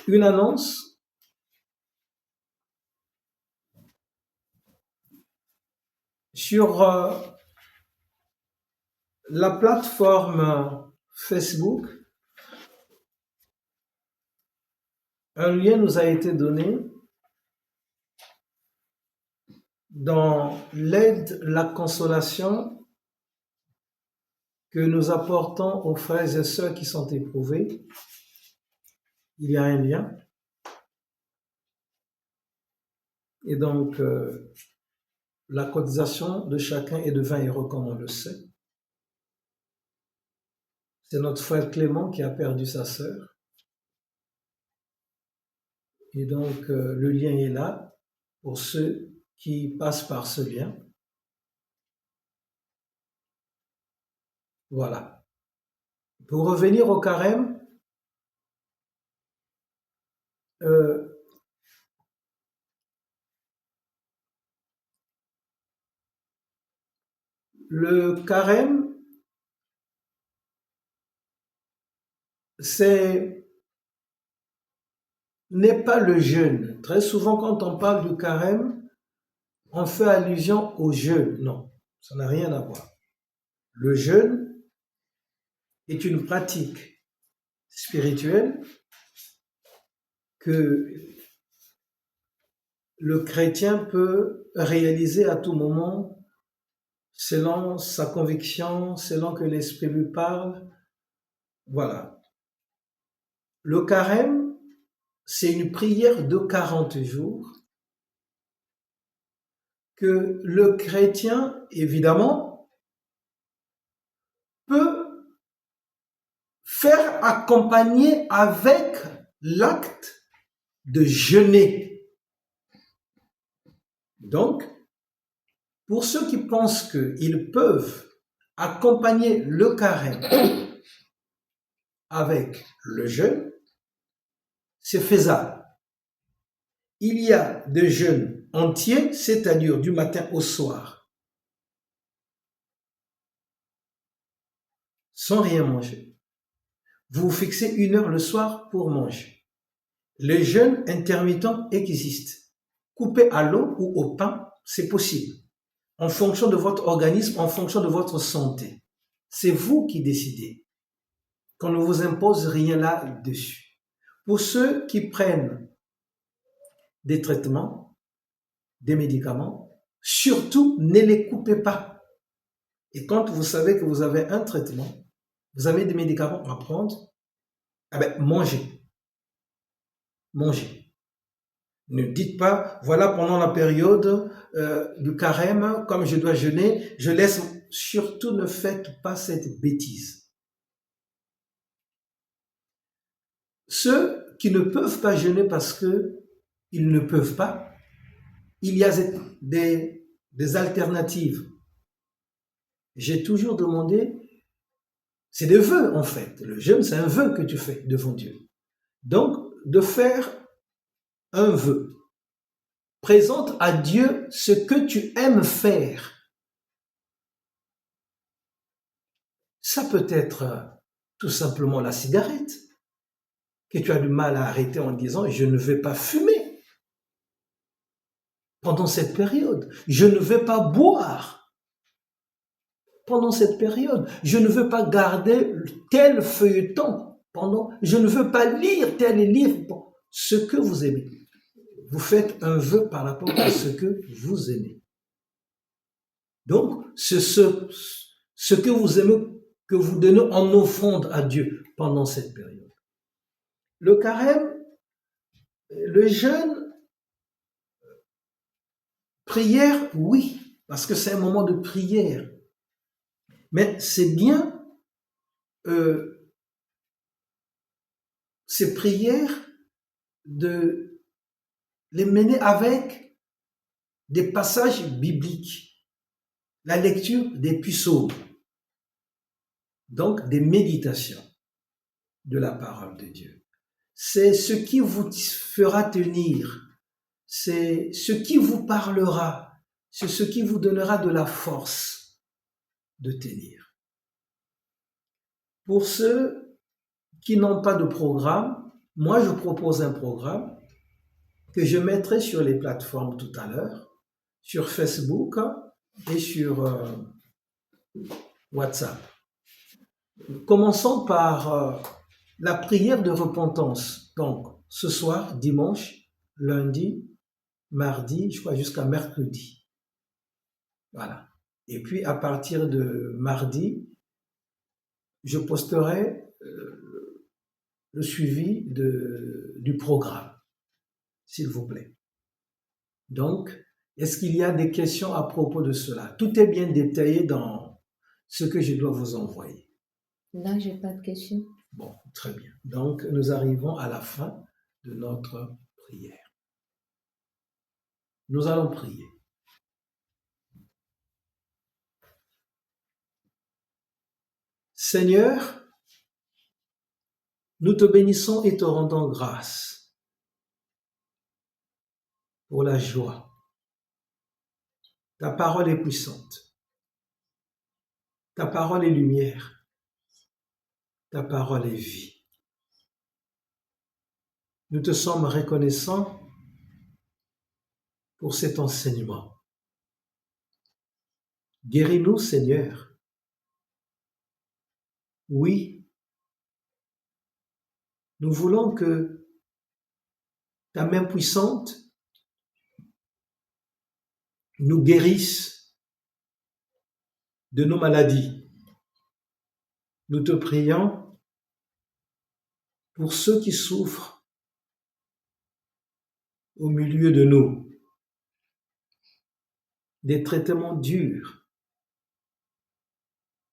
une annonce. sur la plateforme Facebook, un lien nous a été donné dans l'aide, la consolation que nous apportons aux frères et sœurs qui sont éprouvés. Il y a un lien. Et donc, la cotisation de chacun est de 20 € comme on le sait. C'est notre frère Clément qui a perdu sa sœur. Et donc, le lien est là pour ceux qui passent par ce lien. Voilà. Pour revenir au carême, le carême, n'est pas le jeûne. Très souvent, quand on parle du carême, on fait allusion au jeûne. Non, ça n'a rien à voir. Le jeûne est une pratique spirituelle que le chrétien peut réaliser à tout moment selon sa conviction, selon que l'Esprit lui parle. Voilà. Le carême, c'est une prière de 40 jours que le chrétien, évidemment, peut faire accompagner avec l'acte de jeûner. Donc, pour ceux qui pensent qu'ils peuvent accompagner le carême avec le jeûne, c'est faisable. Il y a des jeûnes entiers, c'est-à-dire du matin au soir, sans rien manger. Vous vous fixez 1 heure le soir pour manger. Les jeûnes intermittents existent. Coupés à l'eau ou au pain, c'est possible. En fonction de votre organisme, en fonction de votre santé. C'est vous qui décidez. Qu'on ne vous impose rien là-dessus. Pour ceux qui prennent des traitements, des médicaments, surtout ne les coupez pas. Et quand vous savez que vous avez un traitement, vous avez des médicaments à prendre, mangez. Mangez. Ne dites pas, voilà, pendant la période du carême, comme je dois jeûner, je laisse. Surtout ne faites pas cette bêtise. Ceux qui ne peuvent pas jeûner parce qu'ils ne peuvent pas, il y a des alternatives. J'ai toujours demandé, c'est des vœux en fait. Le jeûne, c'est un vœu que tu fais devant Dieu. Donc, de faire un vœu. Présente à Dieu ce que tu aimes faire. Ça peut être tout simplement la cigarette, que tu as du mal à arrêter en disant « je ne vais pas fumer pendant cette période, je ne vais pas boire pendant cette période, je ne veux pas garder tel feuilleton je ne veux pas lire tel livre, ce que vous aimez. » Vous faites un vœu par rapport à ce que vous aimez. Donc, c'est ce que vous aimez, que vous donnez en offrande à Dieu pendant cette période. Le carême, le jeûne, prière, oui, parce que c'est un moment de prière. Mais c'est bien ces prières de les mener avec des passages bibliques, la lecture des psaumes, donc des méditations de la parole de Dieu. C'est ce qui vous fera tenir, c'est ce qui vous parlera, c'est ce qui vous donnera de la force de tenir. Pour ceux qui n'ont pas de programme, moi je propose un programme que je mettrai sur les plateformes tout à l'heure, sur Facebook, et sur WhatsApp. Commençons par la prière de repentance. Donc, ce soir, dimanche, lundi, mardi, je crois jusqu'à mercredi. Voilà. Et puis, à partir de mardi, je posterai le suivi du programme, s'il vous plaît. Donc, est-ce qu'il y a des questions à propos de cela? Tout est bien détaillé dans ce que je dois vous envoyer. Là, j'ai pas de questions. Bon, très bien. Donc, nous arrivons à la fin de notre prière. Nous allons prier. Seigneur, nous te bénissons et te rendons grâce pour la joie. Ta parole est puissante. Ta parole est lumière. Ta parole est vie. Nous te sommes reconnaissants pour cet enseignement. Guéris-nous, Seigneur. Oui, nous voulons que ta main puissante nous guérisse de nos maladies. Nous te prions pour ceux qui souffrent au milieu de nous, des traitements durs.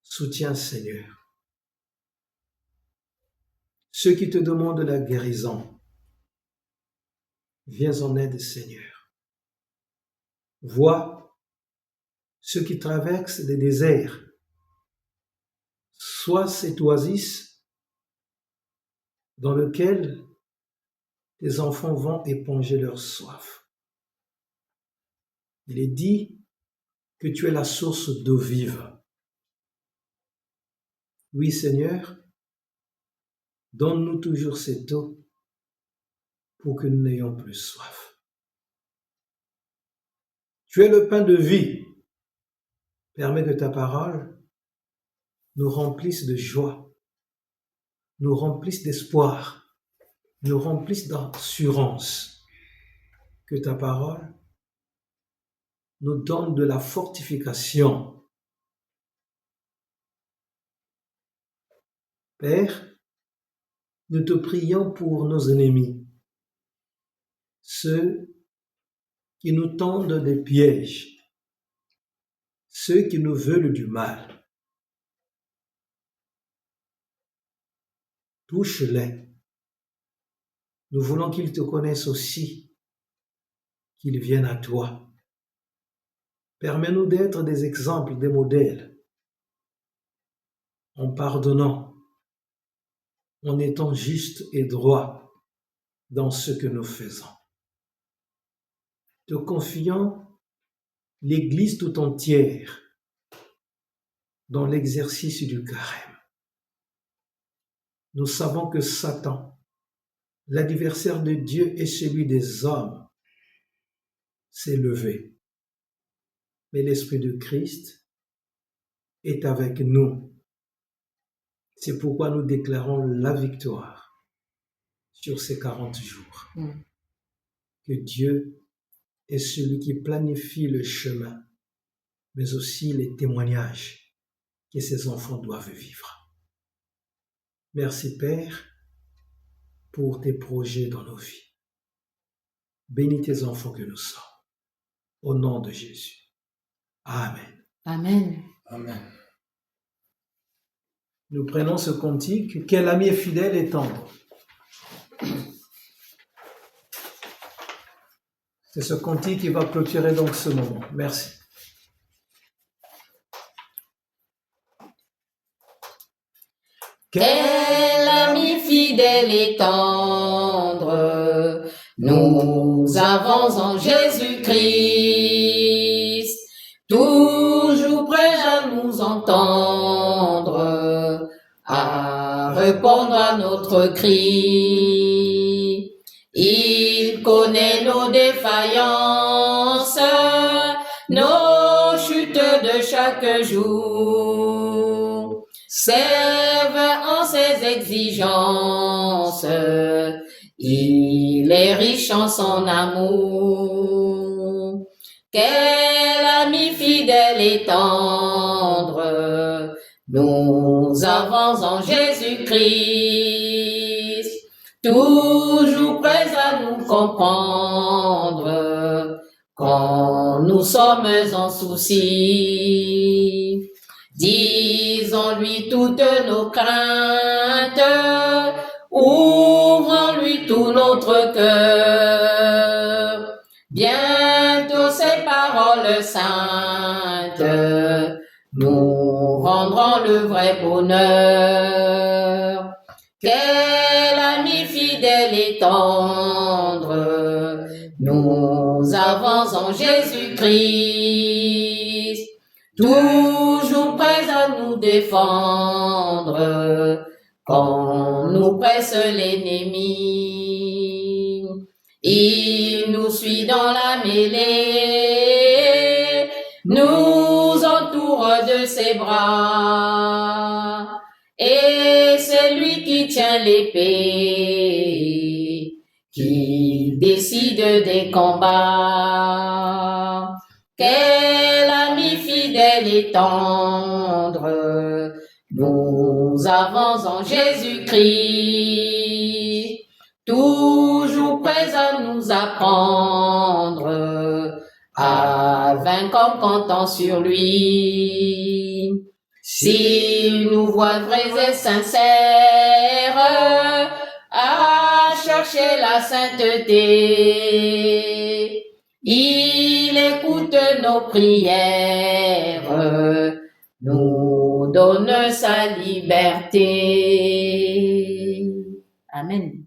Soutiens, Seigneur. Ceux qui te demandent la guérison, viens en aide, Seigneur. Vois ceux qui traversent des déserts, soit cette oasis dans lequel tes enfants vont éponger leur soif. Il est dit que tu es la source d'eau vive. Oui, Seigneur, donne-nous toujours cette eau pour que nous n'ayons plus soif. Tu es le pain de vie. Permets que ta parole nous remplisse de joie, nous remplisse d'espoir, nous remplisse d'assurance. Que ta parole nous donne de la fortification. Père, nous te prions pour nos ennemis, ceux qui nous tendent des pièges, ceux qui nous veulent du mal. Touche-les. Nous voulons qu'ils te connaissent aussi, qu'ils viennent à toi. Permets-nous d'être des exemples, des modèles, en pardonnant, en étant justes et droits dans ce que nous faisons. Te confiant l'Église tout entière dans l'exercice du carême. Nous savons que Satan, l'adversaire de Dieu et celui des hommes, s'est levé. Mais l'Esprit de Christ est avec nous. C'est pourquoi nous déclarons la victoire sur ces 40 jours. Que Dieu est celui qui planifie le chemin, mais aussi les témoignages que ses enfants doivent vivre. Merci Père pour tes projets dans nos vies. Bénis tes enfants que nous sommes. Au nom de Jésus. Amen. Amen. Amen. Nous prenons ce cantique. Quel ami est fidèle et tendre. C'est ce cantique qui va clôturer donc ce moment. Merci. Quel ami fidèle et tendre nous avons en Jésus-Christ, toujours prêt à nous entendre, à répondre à notre cri. Il connaît nos défaillances, nos chutes chaque jour. Serve en ses exigences, il est riche en son amour. Quel ami fidèle et tendre nous avons en Jésus-Christ, toujours prêt à nous comprendre quand nous sommes en souci. Disons-lui toutes nos craintes, ouvrons-lui tout notre cœur. Bientôt ces paroles saintes nous rendront le vrai bonheur. Quel ami fidèle et tendre nous avons en Jésus-Christ, toujours prêt à nous défendre quand nous presse l'ennemi. Il nous suit dans la mêlée, nous entoure de ses bras, et c'est lui qui tient l'épée, qui décide des combats. Quel ami fidèle et tendre nous avons en Jésus-Christ, toujours prêt à nous apprendre à vaincre en comptant sur lui. S'il nous voit vrais et sincères à chercher la sainteté, il écoute nos prières, nous donne sa liberté. Amen.